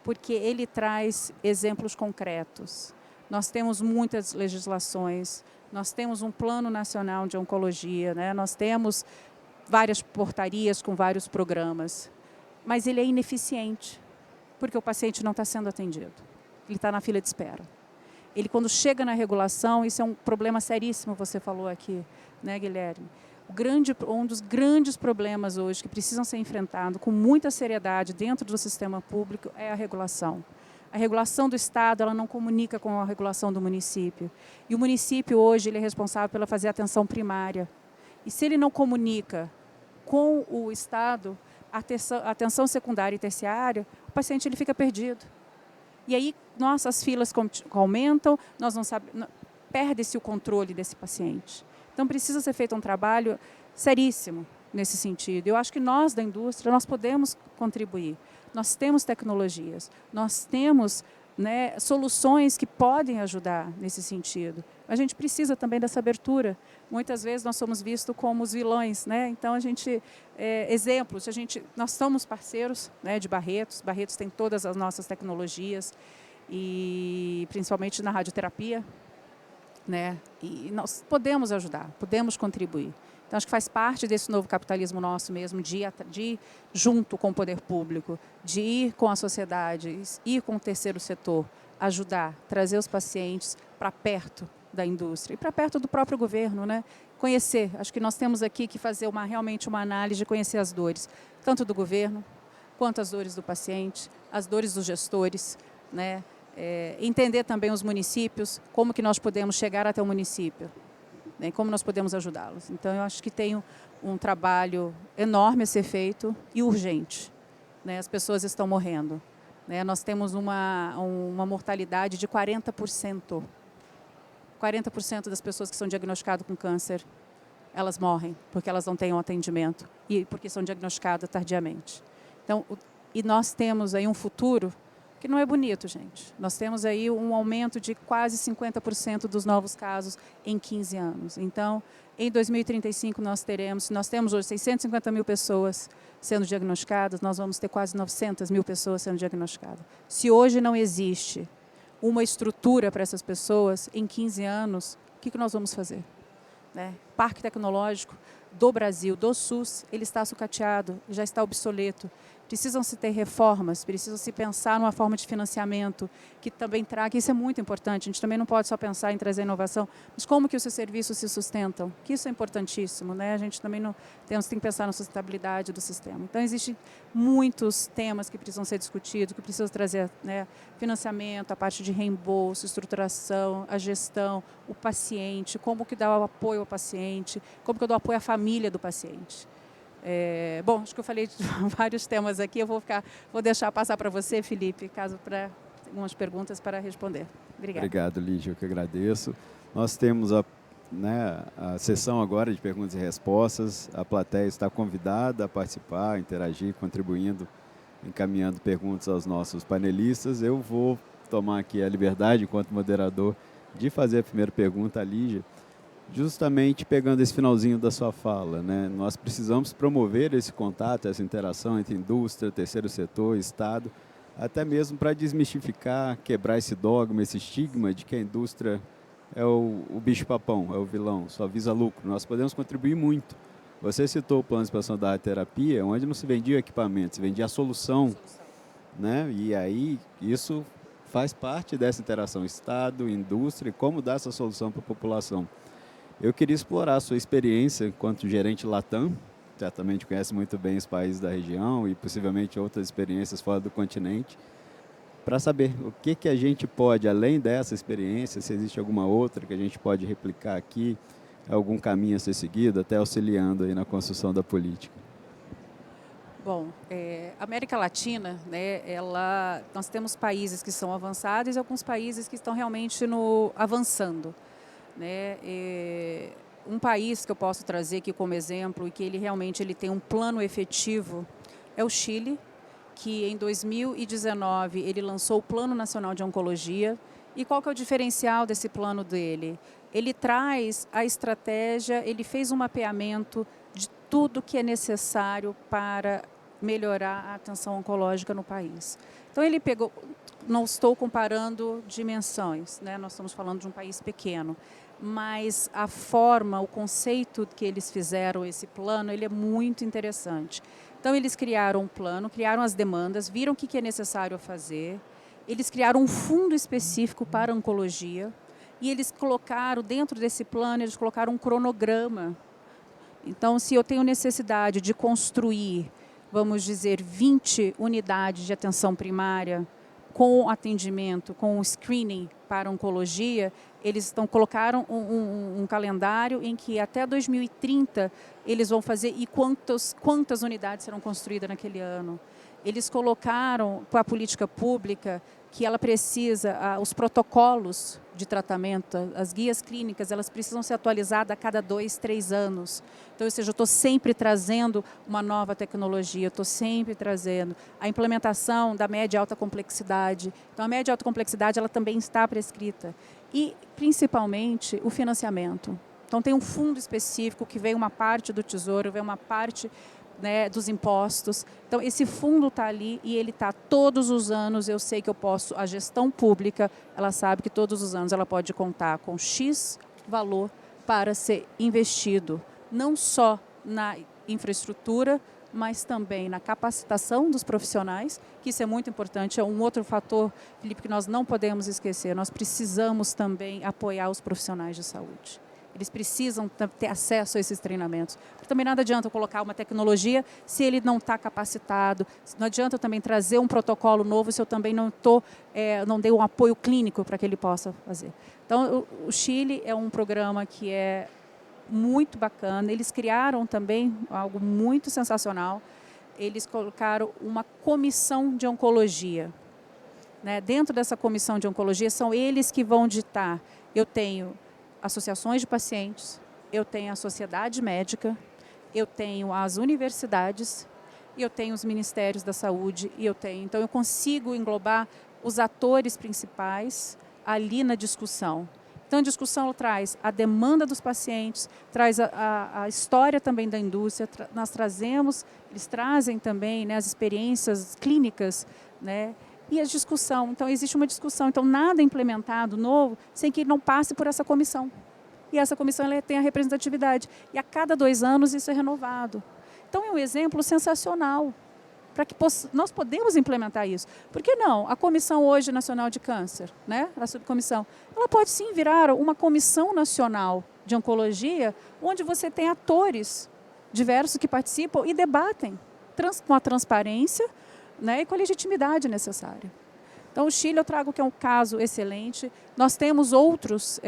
porque ele traz exemplos concretos. Nós temos muitas legislações, nós temos um plano nacional de oncologia, né? Nós temos várias portarias com vários programas, mas ele é ineficiente, porque o paciente não está sendo atendido. Ele está na fila de espera. Ele, quando chega na regulação, isso é um problema seríssimo, você falou aqui, né, Guilherme? Um dos grandes problemas hoje que precisam ser enfrentados com muita seriedade dentro do sistema público é a regulação. A regulação do Estado ela não comunica com a regulação do município. E o município hoje ele é responsável pela fazer a atenção primária. E se ele não comunica com o Estado a atenção secundária e terciária, o paciente ele fica perdido. E aí nossas filas aumentam, nós não sabemos, perde-se o controle desse paciente. Então precisa ser feito um trabalho seríssimo nesse sentido. Eu acho que nós da indústria nós podemos contribuir. Nós temos tecnologias, nós temos, né, soluções que podem ajudar nesse sentido. A gente precisa também dessa abertura. Muitas vezes nós somos vistos como os vilões, né? Então a gente exemplos. Nós somos parceiros, né, de Barretos. Barretos tem todas as nossas tecnologias e principalmente na radioterapia, né? E nós podemos ajudar, podemos contribuir. Então, acho que faz parte desse novo capitalismo nosso mesmo, de ir junto com o poder público, de ir com a sociedade, ir com o terceiro setor, ajudar, trazer os pacientes para perto da indústria e para perto do próprio governo, né? Conhecer, acho que nós temos aqui que fazer realmente uma análise de conhecer as dores, tanto do governo, quanto as dores do paciente, as dores dos gestores, né? Entender também os municípios, como que nós podemos chegar até o município, né, como nós podemos ajudá-los. Então, eu acho que tem um trabalho enorme a ser feito e urgente, né? As pessoas estão morrendo, né? Nós temos uma mortalidade de 40%. 40% das pessoas que são diagnosticadas com câncer, elas morrem porque elas não têm um atendimento e porque são diagnosticadas tardiamente. Então, e nós temos aí um futuro que não é bonito, gente. Nós temos aí um aumento de quase 50% dos novos casos em 15 anos. Então, em 2035, nós temos hoje 650 mil pessoas sendo diagnosticadas, nós vamos ter quase 900 mil pessoas sendo diagnosticadas. Se hoje não existe uma estrutura para essas pessoas, em 15 anos, o que nós vamos fazer? Né? Parque tecnológico do Brasil, do SUS, ele está sucateado, já está obsoleto. Precisam-se ter reformas, precisam-se pensar numa forma de financiamento que também traga, isso é muito importante, a gente também não pode só pensar em trazer inovação, mas como que os seus serviços se sustentam, que isso é importantíssimo, né? A gente também tem que pensar na sustentabilidade do sistema. Então, existem muitos temas que precisam ser discutidos, que precisam trazer, né, financiamento, a parte de reembolso, estruturação, a gestão, o paciente, como que dá o apoio ao paciente, como que eu dou apoio à família do paciente. Bom, acho que eu falei de vários temas aqui, eu vou deixar passar para você, Felipe, caso para algumas perguntas para responder. Obrigada. Obrigado, Lígia, eu que agradeço. Nós temos a sessão agora de perguntas e respostas. A plateia está convidada a participar, interagir, contribuindo, encaminhando perguntas aos nossos panelistas. Eu vou tomar aqui a liberdade, enquanto moderador, de fazer a primeira pergunta à Lígia, justamente pegando esse finalzinho da sua fala, né? Nós precisamos promover esse contato, essa interação entre indústria, terceiro setor, Estado, até mesmo para desmistificar, quebrar esse dogma, esse estigma de que a indústria é o bicho-papão, é o vilão, só visa lucro. Nós podemos contribuir muito. Você citou o plano de expansão da terapia, onde não se vendia equipamento, se vendia a solução, né? E aí isso faz parte dessa interação Estado, indústria, e como dar essa solução para a população. Eu queria explorar a sua experiência enquanto gerente Latam, certamente conhece muito bem os países da região e possivelmente outras experiências fora do continente, para saber o que a gente pode, além dessa experiência, se existe alguma outra que a gente pode replicar aqui, algum caminho a ser seguido, até auxiliando aí na construção da política. Bom, a América Latina, né, nós temos países que são avançados e alguns países que estão realmente avançando. Né? Um país que eu posso trazer aqui como exemplo e que ele tem um plano efetivo é o Chile, que em 2019 ele lançou o Plano Nacional de Oncologia. E qual que é o diferencial desse plano dele? Ele traz a estratégia, ele fez um mapeamento de tudo que é necessário para melhorar a atenção oncológica no país. Então ele pegou, não estou comparando dimensões, né? Nós estamos falando de um país pequeno, mas a forma, o conceito que eles fizeram esse plano, ele é muito interessante. Então eles criaram um plano, criaram as demandas, viram o que é necessário fazer, eles criaram um fundo específico para a oncologia e eles colocaram, dentro desse plano, eles colocaram um cronograma. Então, se eu tenho necessidade de construir, vamos dizer, 20 unidades de atenção primária com atendimento, com screening para oncologia, eles colocaram um calendário em que até 2030 eles vão fazer e quantas unidades serão construídas naquele ano. Eles colocaram para a política pública que ela precisa, os protocolos de tratamento, as guias clínicas, elas precisam ser atualizadas a cada 2, 3 anos. Então, ou seja, eu estou sempre trazendo uma nova tecnologia, eu estou sempre trazendo a implementação da média e alta complexidade. Então, a média e alta complexidade ela também está prescrita. E, principalmente, o financiamento. Então, tem um fundo específico que vem uma parte do Tesouro, vem uma parte, né, dos impostos. Então, esse fundo está ali e ele está todos os anos. Eu sei que eu posso, a gestão pública, ela sabe que todos os anos ela pode contar com X valor para ser investido, não só na infraestrutura, mas também na capacitação dos profissionais, que isso é muito importante. É um outro fator, Felipe, que nós não podemos esquecer. Nós precisamos também apoiar os profissionais de saúde. Eles precisam ter acesso a esses treinamentos. Porque também nada adianta eu colocar uma tecnologia se ele não está capacitado. Não adianta eu também trazer um protocolo novo se eu também não dei um apoio clínico para que ele possa fazer. Então, o Chile é um programa que é muito bacana. Eles criaram também algo muito sensacional. Eles colocaram uma comissão de oncologia. Né? Dentro dessa comissão de oncologia, são eles que vão ditar. Eu tenho associações de pacientes, eu tenho a sociedade médica, eu tenho as universidades, eu tenho os ministérios da saúde, então eu consigo englobar os atores principais ali na discussão. Então a discussão traz a demanda dos pacientes, traz a história também da indústria, eles trazem também, né, as experiências clínicas, né, e a discussão. Então, existe uma discussão. Então, nada é implementado novo sem que não passe por essa comissão. E essa comissão ela tem a representatividade. E a cada 2 anos isso é renovado. Então, é um exemplo sensacional para que nós podemos implementar isso. Por que não? A Comissão hoje Nacional de Câncer, né? A subcomissão, ela pode sim virar uma Comissão Nacional de Oncologia, onde você tem atores diversos que participam e debatem com a transparência, né, e com a legitimidade necessária. Então, o Chile eu trago que é um caso excelente. Nós temos outros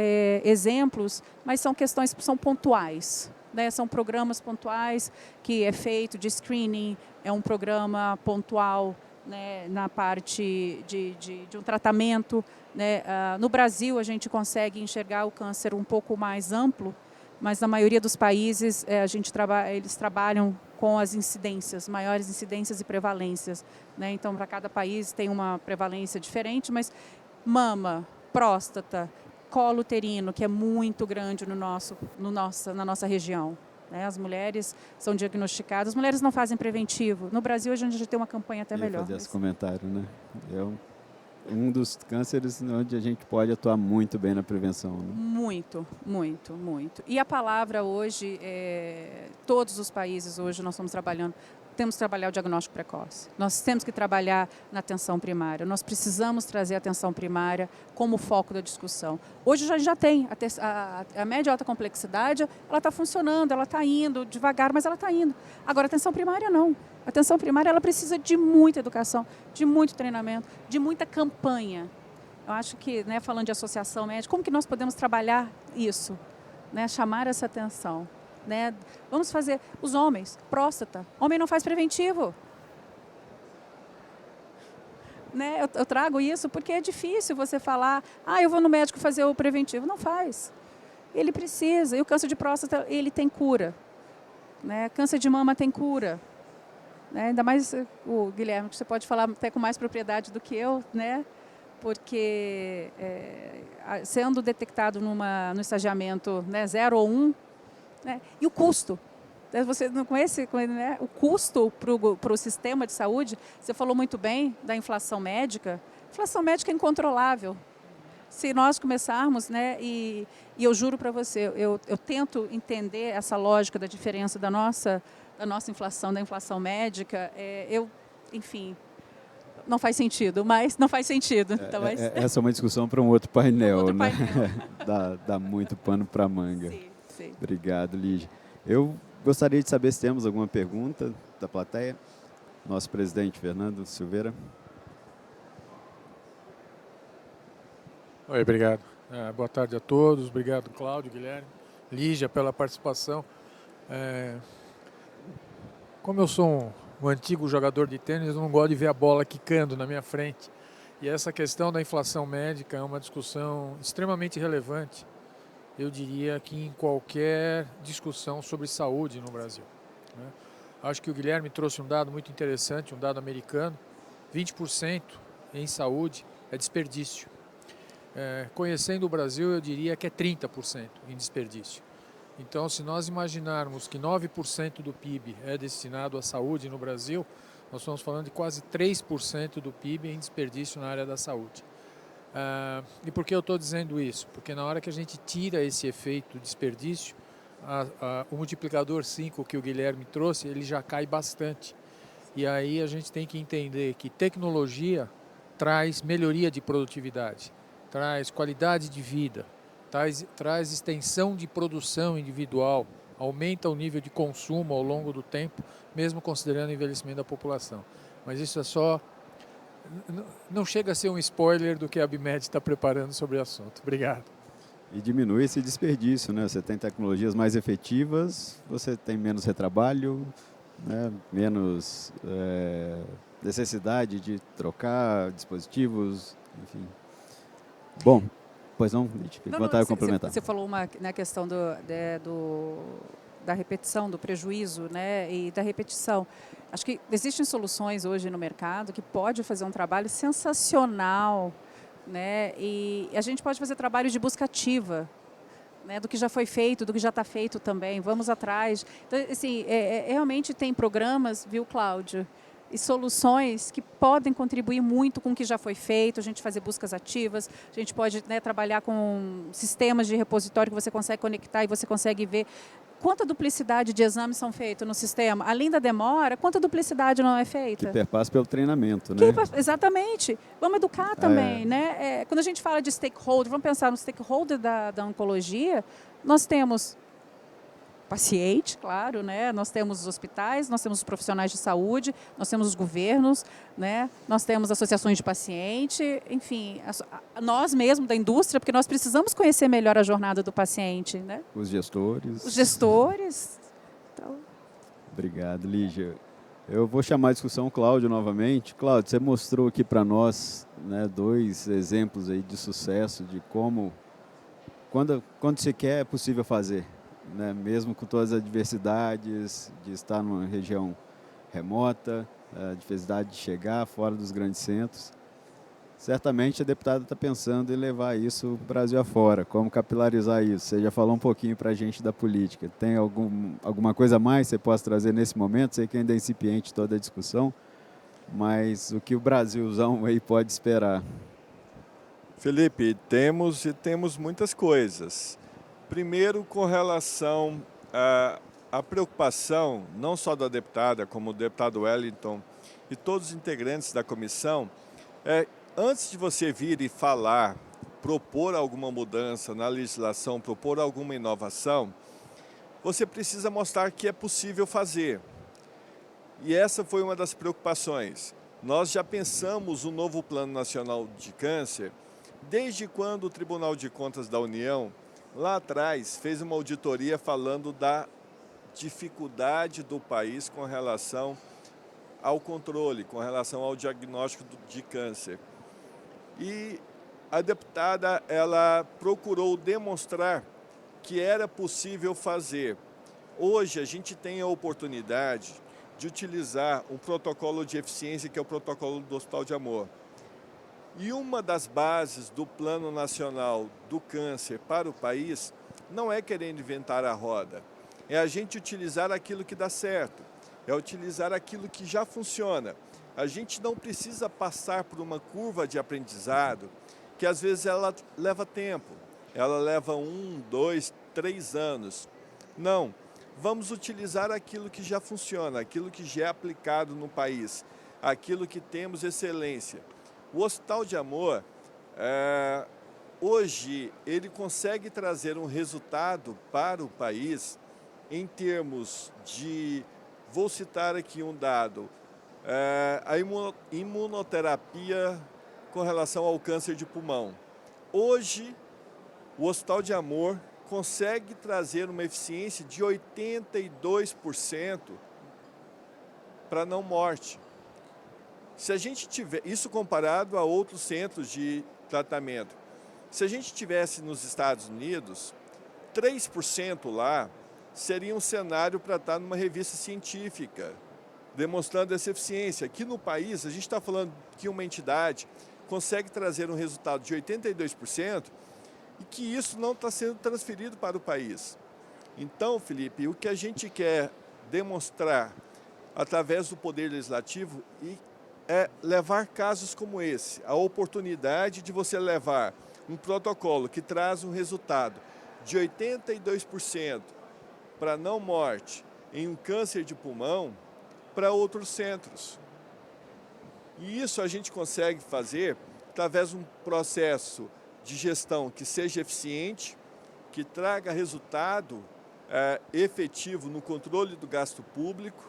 exemplos, mas são questões que são pontuais. né? São programas pontuais que é feito de screening, é um programa pontual, né, na parte de um tratamento, né? No Brasil, a gente consegue enxergar o câncer um pouco mais amplo, mas na maioria dos países eles trabalham com as incidências, maiores incidências e prevalências, né? Então, para cada país tem uma prevalência diferente, mas mama, próstata, colo uterino, que é muito grande na nossa região. Né? As mulheres são diagnosticadas, as mulheres não fazem preventivo. No Brasil, a gente já tem uma campanha até melhor. Fazer esse comentário, né? É um dos cânceres onde a gente pode atuar muito bem na prevenção. Né? Muito, muito, muito. E a palavra hoje, todos os países hoje nós estamos trabalhando, temos que trabalhar o diagnóstico precoce. Nós temos que trabalhar na atenção primária. Nós precisamos trazer a atenção primária como foco da discussão. Hoje já tem a média e alta complexidade, ela está funcionando, ela está indo devagar, mas ela está indo. Agora, a atenção primária não. A atenção primária ela precisa de muita educação, de muito treinamento, de muita campanha. Eu acho que, né, falando de associação médica, como que nós podemos trabalhar isso? Né, chamar essa atenção. Né? Vamos fazer os homens, próstata. Homem não faz preventivo. Né? Eu trago isso porque é difícil você falar, eu vou no médico fazer o preventivo. Não faz. Ele precisa. E o câncer de próstata, ele tem cura. Né? Câncer de mama tem cura. Né? Ainda mais o Guilherme, que você pode falar até com mais propriedade do que eu, né? Porque sendo detectado no estagiamento, né, 0 ou 1, né? E o custo? Você não conhece, né? O custo para o sistema de saúde? Você falou muito bem da inflação médica. A inflação médica é incontrolável. Se nós começarmos, né, e eu juro para você, eu tento entender essa lógica da diferença da nossa inflação, da inflação médica, enfim, não faz sentido, mas não faz sentido. Então, essa é uma discussão para um outro painel, né? dá muito pano para manga. Sim. Sim. Obrigado, Lígia. Eu gostaria de saber se temos alguma pergunta da plateia. Nosso presidente, Fernando Silveira. Oi, obrigado. Boa tarde a todos. Obrigado, Cláudio, Guilherme, Lígia, pela participação. Como eu sou um antigo jogador de tênis, eu não gosto de ver a bola quicando na minha frente. E essa questão da inflação médica é uma discussão extremamente relevante, eu diria que em qualquer discussão sobre saúde no Brasil. Né? Acho que o Guilherme trouxe um dado muito interessante, um dado americano, 20% em saúde é desperdício. Conhecendo o Brasil, eu diria que é 30% em desperdício. Então, se nós imaginarmos que 9% do PIB é destinado à saúde no Brasil, nós estamos falando de quase 3% do PIB em desperdício na área da saúde. E por que eu estou dizendo isso? Porque na hora que a gente tira esse efeito desperdício, o multiplicador 5 que o Guilherme trouxe, ele já cai bastante. E aí a gente tem que entender que tecnologia traz melhoria de produtividade, traz qualidade de vida, traz extensão de produção individual, aumenta o nível de consumo ao longo do tempo, mesmo considerando o envelhecimento da população. Mas isso não chega a ser um spoiler do que a ABMed está preparando sobre o assunto. Obrigado. E diminui esse desperdício, né? Você tem tecnologias mais efetivas, você tem menos retrabalho, né? Menos necessidade de trocar dispositivos, enfim. Bom, pois não, fique à vontade de complementar. Você falou na questão da repetição, do prejuízo, né, e da repetição. Acho que existem soluções hoje no mercado que pode fazer um trabalho sensacional, né, e a gente pode fazer trabalho de busca ativa, né, do que já foi feito, do que já está feito também. Vamos atrás. Então, assim, realmente tem programas, viu, Cláudio, e soluções que podem contribuir muito com o que já foi feito, a gente fazer buscas ativas, a gente pode, né, trabalhar com sistemas de repositório que você consegue conectar e você consegue ver quanta duplicidade de exames são feitos no sistema. Além da demora, quanta duplicidade não é feita? Que perpassa pelo treinamento, né? Exatamente. Vamos educar também, né? Quando a gente fala de stakeholder, vamos pensar no stakeholder da oncologia, nós temos paciente, claro, né? Nós temos os hospitais, nós temos os profissionais de saúde, nós temos os governos, né? Nós temos associações de paciente, enfim, nós mesmos da indústria, porque nós precisamos conhecer melhor a jornada do paciente, né? Os gestores. Os gestores. Então... Obrigado, Lígia. Eu vou chamar a discussão o Cláudio novamente. Cláudio, você mostrou aqui para nós, né, 2 exemplos aí de sucesso, de como, quando se quer, é possível fazer, né? Mesmo com todas as adversidades de estar numa região remota, a diversidade de chegar fora dos grandes centros. Certamente a deputada está pensando em levar isso para o Brasil afora, como capilarizar isso. Você já falou um pouquinho para a gente da política. Tem alguma coisa a mais que você possa trazer nesse momento? Sei que ainda é incipiente toda a discussão, mas o que o Brasilzão aí pode esperar? Felipe, temos muitas coisas. Primeiro, com relação à preocupação, não só da deputada, como o deputado Wellington e todos os integrantes da comissão, antes de você vir e falar, propor alguma mudança na legislação, propor alguma inovação, você precisa mostrar que é possível fazer. E essa foi uma das preocupações. Nós já pensamos o novo Plano Nacional de Câncer desde quando o Tribunal de Contas da União, lá atrás, fez uma auditoria falando da dificuldade do país com relação ao controle, com relação ao diagnóstico de câncer. E a deputada, ela procurou demonstrar que era possível fazer. Hoje a gente tem a oportunidade de utilizar um protocolo de eficiência, que é o protocolo do Hospital de Amor. E uma das bases do Plano Nacional do Câncer para o país não é querer inventar a roda, é a gente utilizar aquilo que dá certo, é utilizar aquilo que já funciona. A gente não precisa passar por uma curva de aprendizado que às vezes ela leva tempo, ela leva 1, 2, 3 anos. Não, vamos utilizar aquilo que já funciona, aquilo que já é aplicado no país, aquilo que temos excelência. O Hospital de Amor, hoje, ele consegue trazer um resultado para o país em termos de, vou citar aqui um dado, a imunoterapia com relação ao câncer de pulmão. Hoje, o Hospital de Amor consegue trazer uma eficiência de 82% para não morte. Se a gente tiver, isso comparado a outros centros de tratamento, se a gente tivesse nos Estados Unidos, 3% lá seria um cenário para estar numa revista científica, demonstrando essa eficiência. Aqui no país, a gente está falando que uma entidade consegue trazer um resultado de 82% e que isso não está sendo transferido para o país. Então, Felipe, o que a gente quer demonstrar através do Poder Legislativo é levar casos como esse, a oportunidade de você levar um protocolo que traz um resultado de 82% para não morte em um câncer de pulmão para outros centros. E isso a gente consegue fazer através de um processo de gestão que seja eficiente, que traga resultado efetivo no controle do gasto público,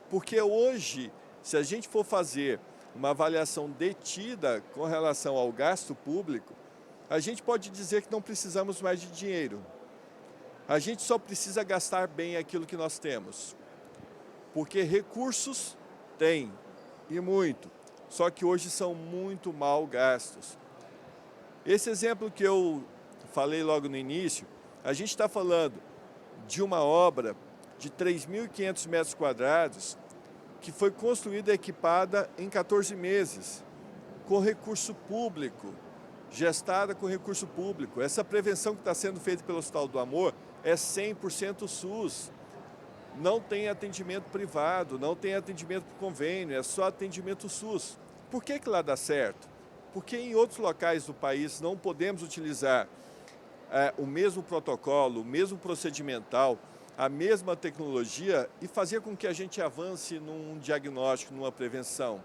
porque hoje, se a gente for fazer uma avaliação detida com relação ao gasto público, a gente pode dizer que não precisamos mais de dinheiro. A gente só precisa gastar bem aquilo que nós temos. Porque recursos tem, e muito, só que hoje são muito mal gastos. Esse exemplo que eu falei logo no início, a gente está falando de uma obra de 3.500 metros quadrados que foi construída e equipada em 14 meses, com recurso público, gestada com recurso público. Essa prevenção que está sendo feita pelo Hospital do Amor é 100% SUS. Não tem atendimento privado, não tem atendimento por convênio, é só atendimento SUS. Por que lá dá certo? Porque em outros locais do país não podemos utilizar o mesmo protocolo, o mesmo procedimental, a mesma tecnologia e fazer com que a gente avance num diagnóstico, numa prevenção.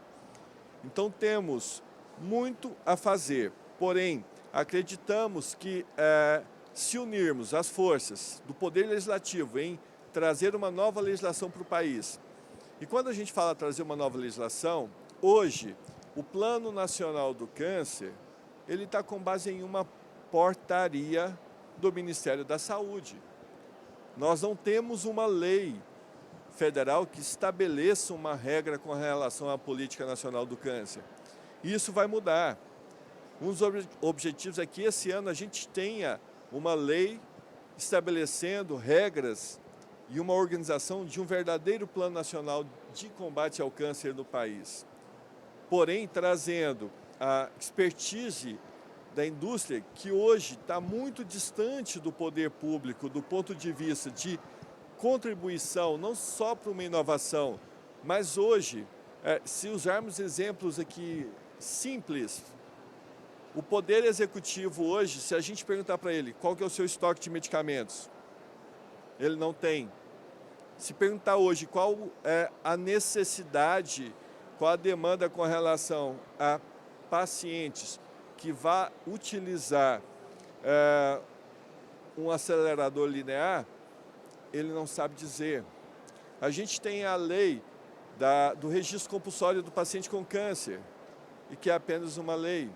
Então temos muito a fazer, porém acreditamos que se unirmos as forças do Poder Legislativo em trazer uma nova legislação para o país. E quando a gente fala trazer uma nova legislação, hoje, o Plano Nacional do Câncer, ele está com base em uma portaria do Ministério da Saúde. Nós não temos uma lei federal que estabeleça uma regra com relação à política nacional do câncer. Isso vai mudar. Um dos objetivos é que esse ano a gente tenha uma lei estabelecendo regras e uma organização de um verdadeiro plano nacional de combate ao câncer no país. Porém, trazendo a expertise da indústria, que hoje está muito distante do poder público, do ponto de vista de contribuição, não só para uma inovação, mas hoje, se usarmos exemplos aqui simples, o poder executivo hoje, se a gente perguntar para ele qual que é o seu estoque de medicamentos, ele não tem. Se perguntar hoje qual é a necessidade, qual a demanda com relação a pacientes que vá utilizar um acelerador linear, ele não sabe dizer. A gente tem a lei do registro compulsório do paciente com câncer, e que é apenas uma lei.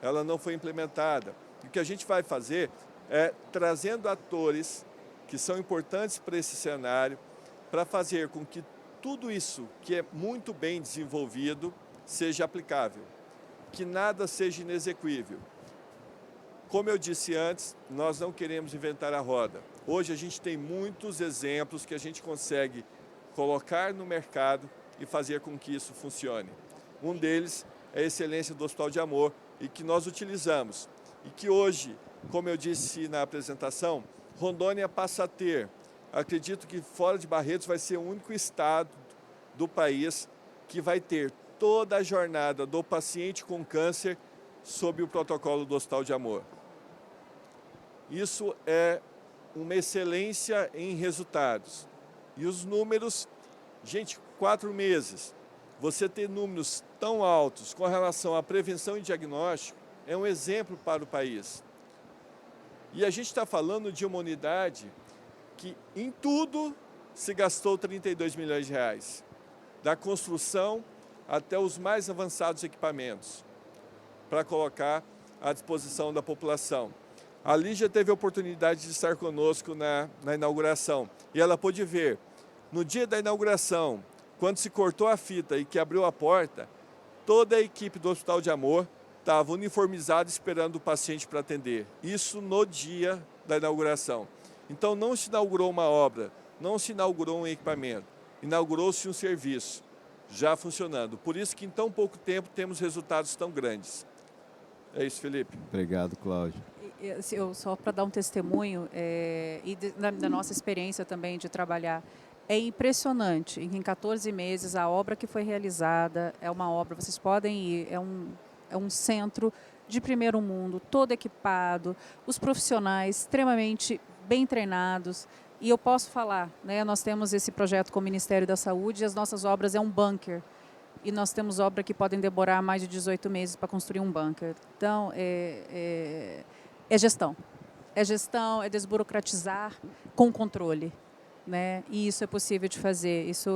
Ela não foi implementada. E o que a gente vai fazer é trazendo atores que são importantes para esse cenário, para fazer com que tudo isso que é muito bem desenvolvido seja aplicável, que nada seja inexequível. Como eu disse antes, nós não queremos inventar a roda. Hoje a gente tem muitos exemplos que a gente consegue colocar no mercado e fazer com que isso funcione. Um deles é a excelência do Hospital de Amor, e que nós utilizamos. E que hoje, como eu disse na apresentação, Rondônia passa a ter, acredito que fora de Barretos vai ser o único estado do país que vai ter toda a jornada do paciente com câncer sob o protocolo do Hospital de Amor. Isso é uma excelência em resultados. E os números, gente, 4 meses, você ter números tão altos com relação à prevenção e diagnóstico é um exemplo para o país. E a gente está falando de uma unidade que em tudo se gastou 32 milhões de reais, da construção até os mais avançados equipamentos, para colocar à disposição da população. A Lígia teve a oportunidade de estar conosco na inauguração, e ela pôde ver, no dia da inauguração, quando se cortou a fita e que abriu a porta, toda a equipe do Hospital de Amor estava uniformizada esperando o paciente para atender. Isso no dia da inauguração. Então não se inaugurou uma obra, não se inaugurou um equipamento, inaugurou-se um serviço já funcionando. Por isso que em tão pouco tempo temos resultados tão grandes. É isso, Felipe. Obrigado, Cláudio. Só para dar um testemunho da nossa experiência também de trabalhar, é impressionante, em 14 meses, a obra que foi realizada é uma obra, vocês podem ir, é um centro de primeiro mundo, todo equipado, os profissionais extremamente bem treinados. E eu posso falar, né, nós temos esse projeto com o Ministério da Saúde e as nossas obras é um bunker. E nós temos obra que podem demorar mais de 18 meses para construir um bunker. Então, é gestão. É gestão, é desburocratizar com controle. Né? E isso é possível de fazer. Isso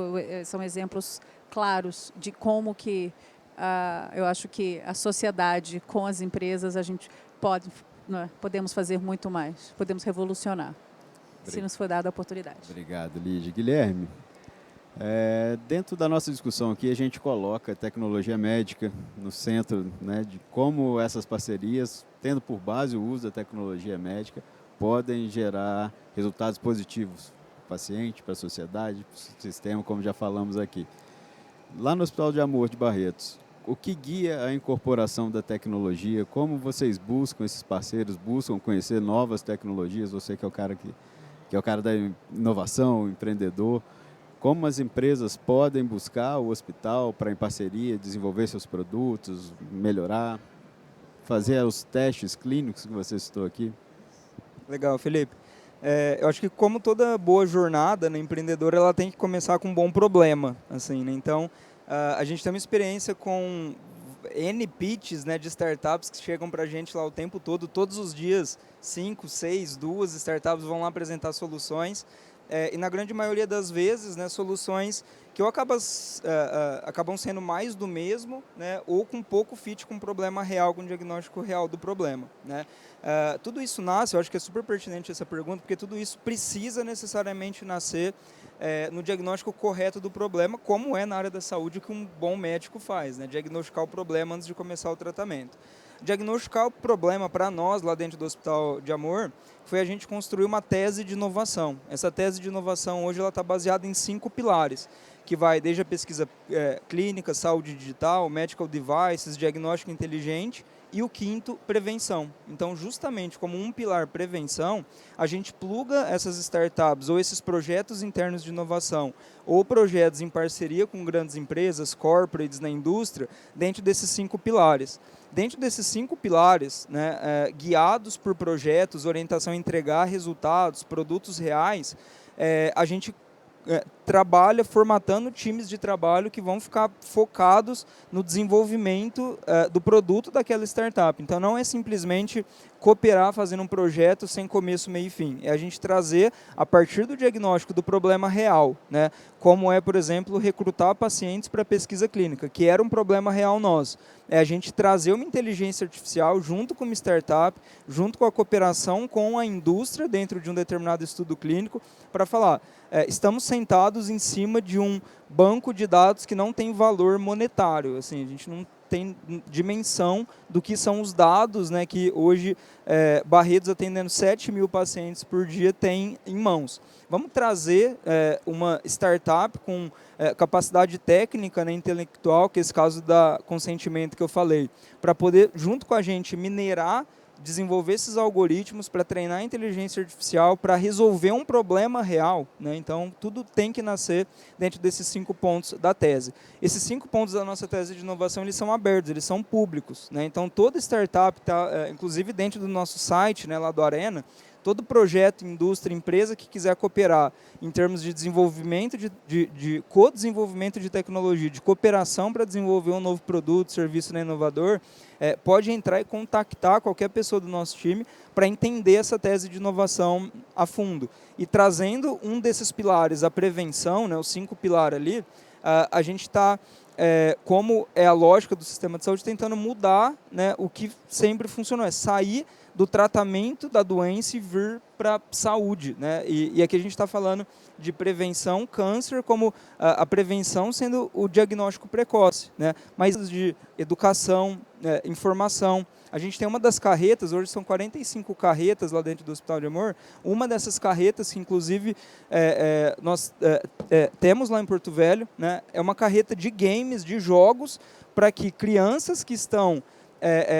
são exemplos claros de como que eu acho que a sociedade com as empresas a gente podemos fazer muito mais, podemos revolucionar, se nos for dada a oportunidade. Obrigado, Lígia. Guilherme, dentro da nossa discussão aqui a gente coloca a tecnologia médica no centro, né, de como essas parcerias, tendo por base o uso da tecnologia médica, podem gerar resultados positivos para o paciente, para a sociedade, para o sistema, como já falamos aqui. Lá no Hospital de Amor de Barretos, o que guia a incorporação da tecnologia? Como vocês buscam, esses parceiros buscam conhecer novas tecnologias? Você que é o cara que é o cara da inovação, empreendedor. Como as empresas podem buscar o hospital para, em parceria, desenvolver seus produtos, melhorar, fazer os testes clínicos que você citou aqui? Legal, Felipe. Eu acho que como toda boa jornada, né, empreendedora, ela tem que começar com um bom problema, assim, né? Então, a gente tem uma experiência com N pitches, né, de startups que chegam para a gente lá o tempo todo, todos os dias, 5, 6, 2 startups vão lá apresentar soluções, e na grande maioria das vezes, né, soluções que ou acabam sendo mais do mesmo, né, ou com pouco fit com o problema real, com o diagnóstico real do problema, né. Tudo isso nasce, eu acho que é super pertinente essa pergunta, porque tudo isso precisa necessariamente nascer no diagnóstico correto do problema, como é na área da saúde que um bom médico faz, né, diagnosticar o problema antes de começar o tratamento. Diagnosticar o problema para nós, lá dentro do Hospital de Amor, foi a gente construir uma tese de inovação. Essa tese de inovação hoje está baseada em 5 pilares, que vai desde a pesquisa clínica, saúde digital, medical devices, diagnóstico inteligente, e o quinto, prevenção. Então, justamente como um pilar prevenção, a gente pluga essas startups ou esses projetos internos de inovação ou projetos em parceria com grandes empresas, corporates na indústria, dentro desses 5 pilares. Dentro desses 5 pilares, né, guiados por projetos, orientação a entregar resultados, produtos reais, a gente trabalha formatando times de trabalho que vão ficar focados no desenvolvimento do produto daquela startup. Então, não é simplesmente cooperar fazendo um projeto sem começo, meio e fim. É a gente trazer, a partir do diagnóstico do problema real, né, como é, por exemplo, recrutar pacientes para pesquisa clínica, que era um problema real nosso. É a gente trazer uma inteligência artificial junto com uma startup, junto com a cooperação com a indústria dentro de um determinado estudo clínico, para falar, estamos sentados em cima de um banco de dados que não tem valor monetário. Assim, a gente não tem dimensão do que são os dados, né, que hoje Barretos, atendendo 7.000 pacientes por dia, tem em mãos. Vamos trazer uma startup com capacidade técnica, né, intelectual, que é esse caso da consentimento que eu falei, para poder, junto com a gente, minerar, desenvolver esses algoritmos para treinar a inteligência artificial, para resolver um problema real, né? Então, tudo tem que nascer dentro desses 5 pontos da tese. Esses 5 pontos da nossa tese de inovação, eles são abertos, eles são públicos, né? Então, toda startup, inclusive dentro do nosso site, né, lá do Arena, todo projeto, indústria, empresa que quiser cooperar em termos de desenvolvimento, de co-desenvolvimento de tecnologia, de cooperação para desenvolver um novo produto, serviço, né, inovador, pode entrar e contactar qualquer pessoa do nosso time para entender essa tese de inovação a fundo. E trazendo um desses pilares, a prevenção, né, os 5 pilares ali, a gente está, como é a lógica do sistema de saúde, tentando mudar, né, o que sempre funcionou, é sair do tratamento da doença e vir para a saúde, né? E aqui a gente está falando de prevenção, câncer, como a prevenção sendo o diagnóstico precoce, né? Mas de educação, informação. A gente tem uma das carretas, hoje são 45 carretas lá dentro do Hospital de Amor, uma dessas carretas que inclusive nós temos lá em Porto Velho, né? É uma carreta de games, de jogos, para que crianças que estão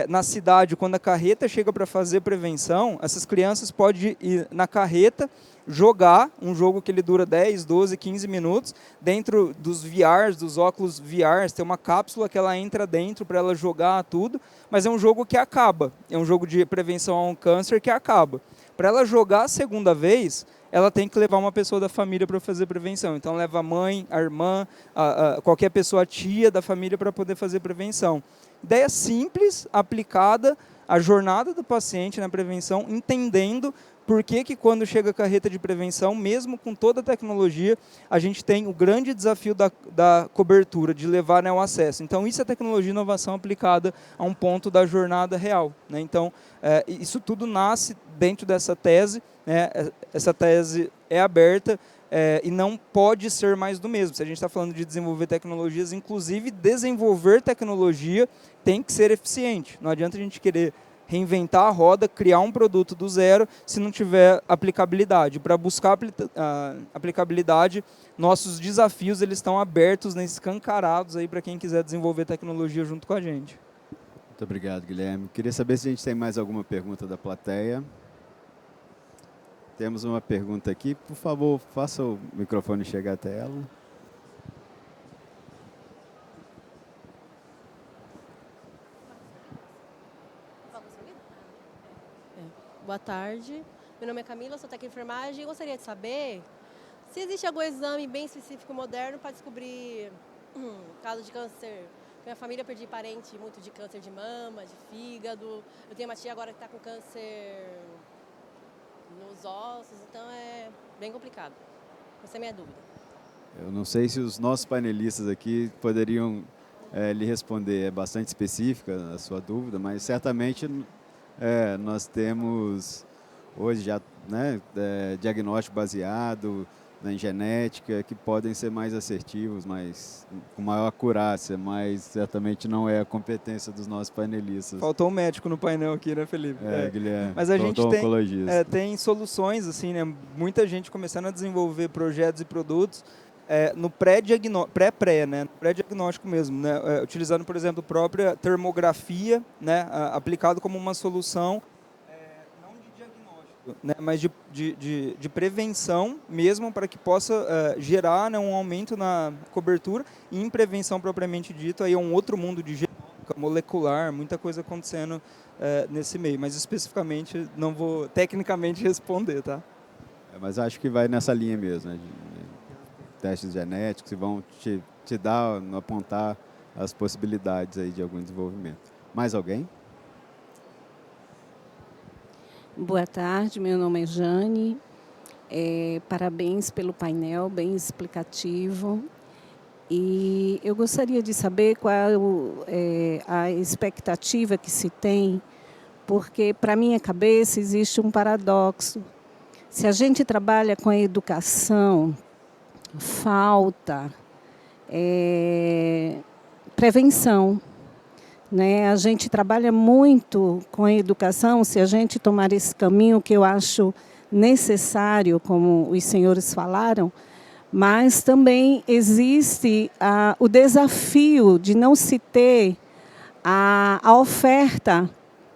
na cidade, quando a carreta chega para fazer prevenção, essas crianças podem ir na carreta, jogar um jogo que ele dura 10, 12, 15 minutos, dentro dos VRs, dos óculos VRs, tem uma cápsula que ela entra dentro para ela jogar tudo, mas é um jogo que acaba, é um jogo de prevenção a um câncer que acaba. Para ela jogar a segunda vez, ela tem que levar uma pessoa da família para fazer prevenção. Então, leva a mãe, a irmã, qualquer pessoa, a tia da família para poder fazer prevenção. Ideia simples, aplicada à jornada do paciente na prevenção, entendendo por que quando chega a carreta de prevenção, mesmo com toda a tecnologia, a gente tem o grande desafio da cobertura, de levar, né, o acesso. Então, isso é tecnologia e inovação aplicada a um ponto da jornada real, né? Então, isso tudo nasce dentro dessa tese, né? Essa tese é aberta, e não pode ser mais do mesmo. Se a gente está falando de desenvolver tecnologias, inclusive desenvolver tecnologia tem que ser eficiente. Não adianta a gente querer reinventar a roda, criar um produto do zero, se não tiver aplicabilidade. Para buscar aplicabilidade, nossos desafios eles estão abertos, né, escancarados aí para quem quiser desenvolver tecnologia junto com a gente. Muito obrigado, Guilherme. Queria saber se a gente tem mais alguma pergunta da plateia. Temos uma pergunta aqui. Por favor, faça o microfone chegar até ela. Boa tarde. Meu nome é Camila, sou técnica de enfermagem e gostaria de saber se existe algum exame bem específico moderno para descobrir caso de câncer. Minha família, perdi parente muito de câncer de mama, de fígado. Eu tenho uma tia agora que está com câncer nos ossos, então é bem complicado. Essa é a minha dúvida. Eu não sei se os nossos panelistas aqui poderiam lhe responder. É bastante específica a sua dúvida, mas certamente nós temos hoje já, né, diagnóstico baseado em genética que podem ser mais assertivos, com maior acurácia, mas certamente não é a competência dos nossos panelistas. Faltou um médico no painel aqui, né, Felipe? Guilherme. Mas a gente oncologista. tem soluções, assim, né? Muita gente começando a desenvolver projetos e produtos no pré-diagnóstico, né? Pré-diagnóstico mesmo, né? Utilizando, por exemplo, a própria termografia, né? Aplicado como uma solução não de diagnóstico, né? Mas de prevenção mesmo, para que possa gerar, né, um aumento na cobertura. E em prevenção propriamente dito, aí é um outro mundo de genômica, molecular, muita coisa acontecendo nesse meio. Mas especificamente não vou tecnicamente responder, tá? Mas acho que vai nessa linha mesmo, né? Testes genéticos e vão te dar, apontar as possibilidades aí de algum desenvolvimento. Mais alguém? Boa tarde, meu nome é Jane. Parabéns pelo painel, bem explicativo. E eu gostaria de saber qual a expectativa que se tem, porque, para minha cabeça, existe um paradoxo. Se a gente trabalha com a educação, falta prevenção, né? A gente trabalha muito com a educação, se a gente tomar esse caminho que eu acho necessário, como os senhores falaram, mas também existe o desafio de não se ter a oferta,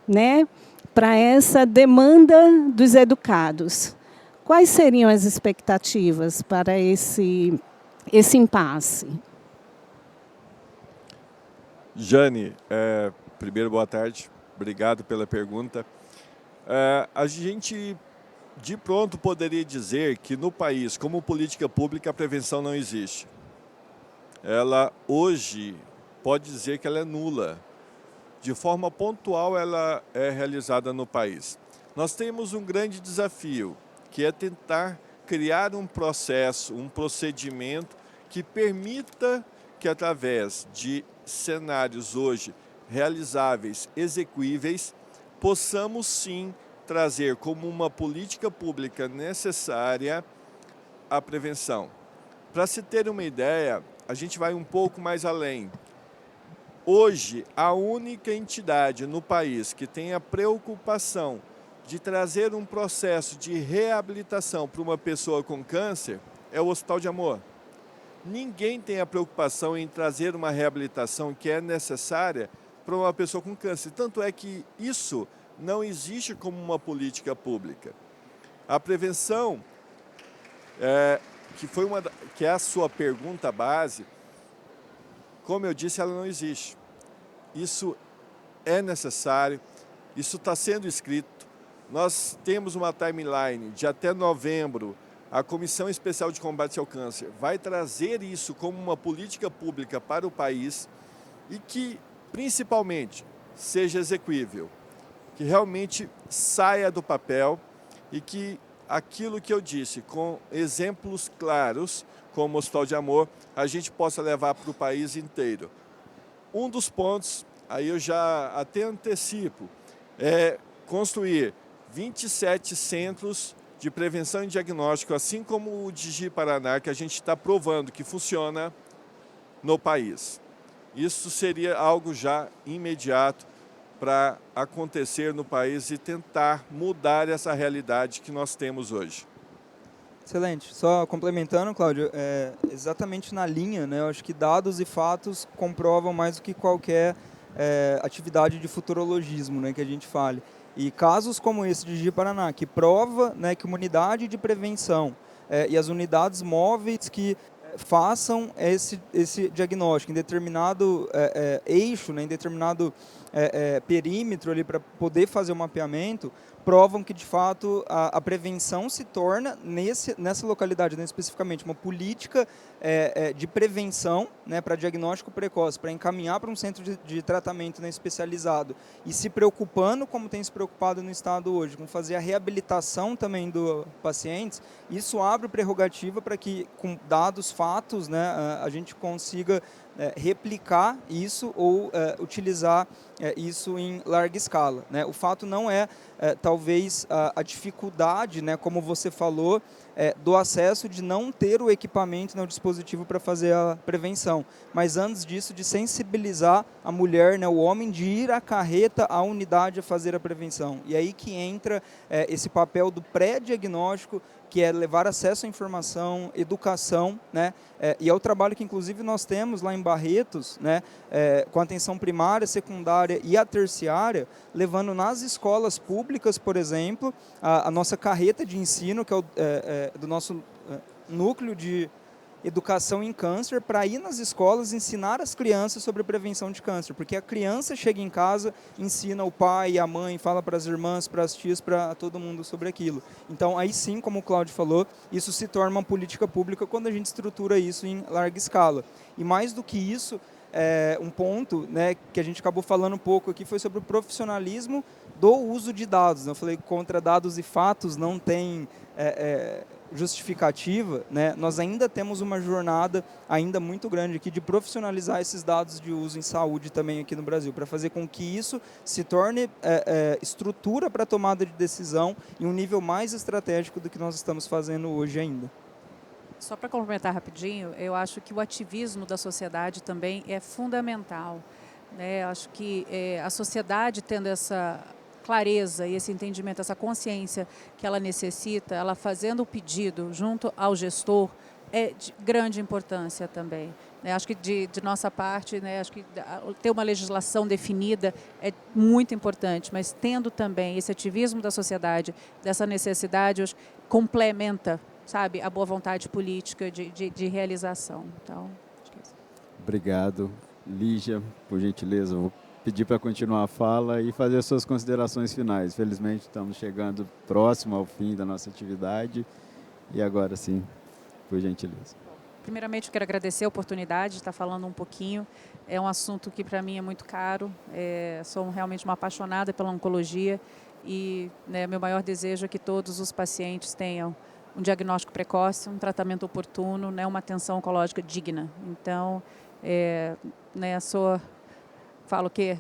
né, para essa demanda dos educados. Quais seriam as expectativas para esse impasse? Jane, primeiro, boa tarde. Obrigado pela pergunta. A gente, de pronto, poderia dizer que no país, como política pública, a prevenção não existe. Ela, hoje, pode dizer que ela é nula. De forma pontual, ela é realizada no país. Nós temos um grande desafio, que é tentar criar um processo, um procedimento que permita que, através de cenários hoje realizáveis, execuíveis, possamos sim trazer como uma política pública necessária a prevenção. Para se ter uma ideia, a gente vai um pouco mais além. Hoje, a única entidade no país que tem a preocupação de trazer um processo de reabilitação para uma pessoa com câncer é o Hospital de Amor. Ninguém tem a preocupação em trazer uma reabilitação que é necessária para uma pessoa com câncer. Tanto é que isso não existe como uma política pública. A prevenção, que é a sua pergunta base, como eu disse, ela não existe. Isso é necessário, isso está sendo escrito. Nós temos uma timeline de até novembro, a Comissão Especial de Combate ao Câncer vai trazer isso como uma política pública para o país e que, principalmente, seja execuível, que realmente saia do papel e que aquilo que eu disse, com exemplos claros, como o Hospital de Amor, a gente possa levar para o país inteiro. Um dos pontos, aí eu já até antecipo, é construir 27 centros de prevenção e diagnóstico, assim como o Digi Paraná, que a gente está provando que funciona no país. Isso seria algo já imediato para acontecer no país e tentar mudar essa realidade que nós temos hoje. Excelente. Só complementando, Cláudio, exatamente na linha, né? Eu acho que dados e fatos comprovam mais do que qualquer atividade de futurologismo, né, que a gente fale. E casos como esse de Digi Paraná, que prova, né, que uma unidade de prevenção e as unidades móveis que façam esse diagnóstico em determinado eixo, né, em determinado perímetro ali para poder fazer o mapeamento, provam que de fato a prevenção se torna nessa localidade, né, especificamente uma política de prevenção, né, para diagnóstico precoce, para encaminhar para um centro de tratamento, né, especializado e se preocupando, como tem se preocupado no estado hoje, com fazer a reabilitação também dos pacientes. Isso abre prerrogativa para que, com dados, fatos, né, a gente consiga replicar isso ou utilizar isso em larga escala, né? O fato não é, talvez, a dificuldade, né, como você falou, do acesso de não ter o equipamento, né, o dispositivo para fazer a prevenção, mas antes disso de sensibilizar a mulher, né, o homem, de ir à carreta, à unidade a fazer a prevenção. E aí que entra esse papel do pré-diagnóstico, que é levar acesso à informação, educação, né? E é o trabalho que, inclusive, nós temos lá em Barretos, né? Com a atenção primária, secundária e a terciária, levando nas escolas públicas, por exemplo, a nossa carreta de ensino, que é do nosso núcleo de educação em câncer, para ir nas escolas ensinar as crianças sobre a prevenção de câncer, porque a criança chega em casa, ensina o pai, a mãe, fala para as irmãs, para as tias, para todo mundo sobre aquilo. Então, aí sim, como o Cláudio falou, isso se torna uma política pública quando a gente estrutura isso em larga escala. E mais do que isso, um ponto, né, que a gente acabou falando um pouco aqui foi sobre o profissionalismo do uso de dados. Eu falei que contra dados e fatos não tem justificativa, né? Nós ainda temos uma jornada ainda muito grande aqui de profissionalizar esses dados de uso em saúde também aqui no Brasil, para fazer com que isso se torne estrutura para tomada de decisão em um nível mais estratégico do que nós estamos fazendo hoje ainda. Só para complementar rapidinho, eu acho que o ativismo da sociedade também é fundamental, né? Eu acho que a sociedade tendo essa clareza e esse entendimento, essa consciência que ela necessita, ela fazendo o pedido junto ao gestor, é de grande importância também. Acho que de nossa parte, né, acho que ter uma legislação definida é muito importante, mas tendo também esse ativismo da sociedade, dessa necessidade, complementa, sabe, a boa vontade política de realização. Então, acho que é isso. Obrigado. Lígia, por gentileza, vou pedir para continuar a fala e fazer as suas considerações finais. Felizmente, estamos chegando próximo ao fim da nossa atividade e agora sim, por gentileza. Primeiramente, eu quero agradecer a oportunidade de estar falando um pouquinho. É um assunto que, para mim, é muito caro. Sou realmente uma apaixonada pela oncologia e, né, meu maior desejo é que todos os pacientes tenham um diagnóstico precoce, um tratamento oportuno, né, uma atenção oncológica digna. Então, né, falo que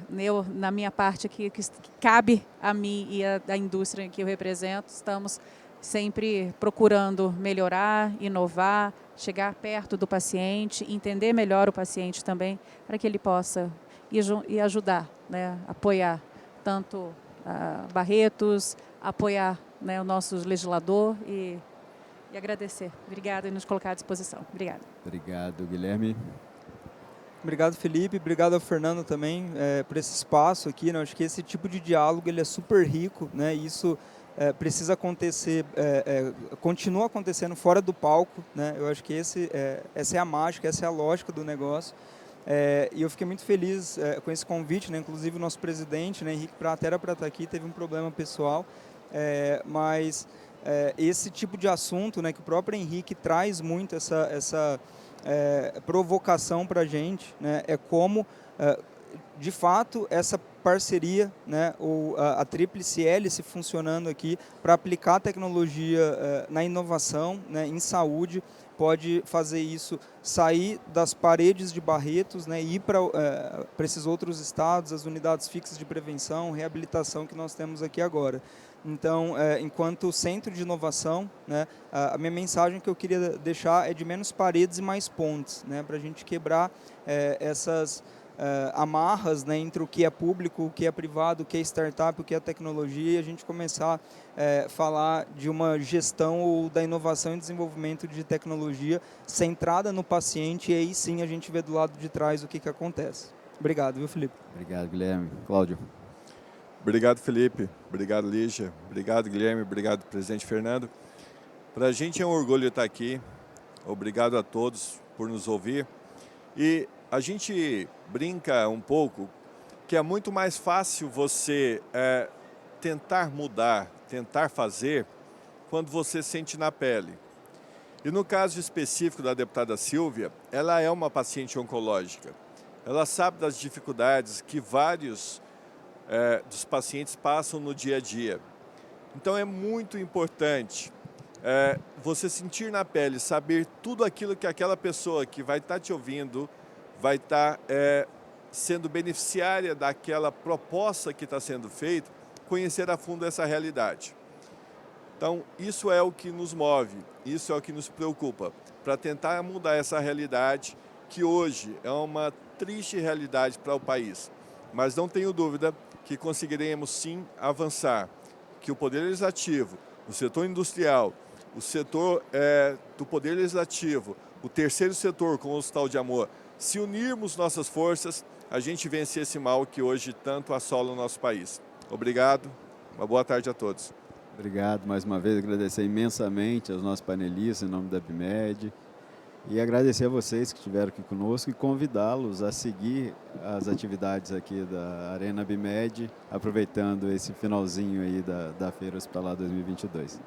na minha parte aqui, que cabe a mim e a indústria que eu represento, estamos sempre procurando melhorar, inovar, chegar perto do paciente, entender melhor o paciente também, para que ele possa ir ajudar, né, apoiar tanto Barretos, apoiar, né, o nosso legislador e agradecer. Obrigada e nos colocar à disposição. Obrigada. Obrigado, Guilherme. Obrigado, Felipe. Obrigado ao Fernando também por esse espaço aqui, né? Acho que esse tipo de diálogo ele é super rico, né? E isso precisa acontecer, continua acontecendo fora do palco, né? Eu acho que essa é a mágica, essa é a lógica do negócio. E eu fiquei muito feliz com esse convite, né? Inclusive o nosso presidente, né, Henrique Prata, era para estar aqui, teve um problema pessoal, mas esse tipo de assunto, né, que o próprio Henrique traz muito essa provocação para a gente, né, é como, de fato, essa parceria, né, ou a tríplice hélice funcionando aqui para aplicar tecnologia na inovação, né, em saúde, pode fazer isso sair das paredes de Barretos, né, e ir para esses outros estados, as unidades fixas de prevenção, reabilitação que nós temos aqui agora. Então, enquanto centro de inovação, né, a minha mensagem que eu queria deixar é de menos paredes e mais pontes, né, para a gente quebrar essas amarras, né, entre o que é público, o que é privado, o que é startup, o que é tecnologia, e a gente começar a falar de uma gestão ou da inovação e desenvolvimento de tecnologia centrada no paciente, e aí sim a gente vê do lado de trás o que acontece. Obrigado, viu, Felipe? Obrigado, Guilherme. Cláudio. Obrigado, Felipe. Obrigado, Lígia. Obrigado, Guilherme. Obrigado, presidente Fernando. Para a gente é um orgulho estar aqui. Obrigado a todos por nos ouvir. E a gente brinca um pouco que é muito mais fácil você tentar mudar, tentar fazer, quando você sente na pele. E no caso específico da deputada Silvia, ela é uma paciente oncológica. Ela sabe das dificuldades que vários dos pacientes passam no dia a dia. Então é muito importante você sentir na pele, saber tudo aquilo que aquela pessoa que vai estar te ouvindo, vai estar sendo beneficiária daquela proposta que está sendo feita, conhecer a fundo essa realidade. Então, isso é o que nos move, isso é o que nos preocupa, para tentar mudar essa realidade que hoje é uma triste realidade para o país. Mas não tenho dúvida que conseguiremos sim avançar, que o Poder Legislativo, o setor industrial, o setor do Poder Legislativo, o terceiro setor com o Hospital de Amor, se unirmos nossas forças, a gente vence esse mal que hoje tanto assola o nosso país. Obrigado, uma boa tarde a todos. Obrigado mais uma vez, agradecer imensamente aos nossos panelistas em nome da BIMED e agradecer a vocês que estiveram aqui conosco e convidá-los a seguir as atividades aqui da Arena BIMED, aproveitando esse finalzinho aí da Feira Hospitalar 2022.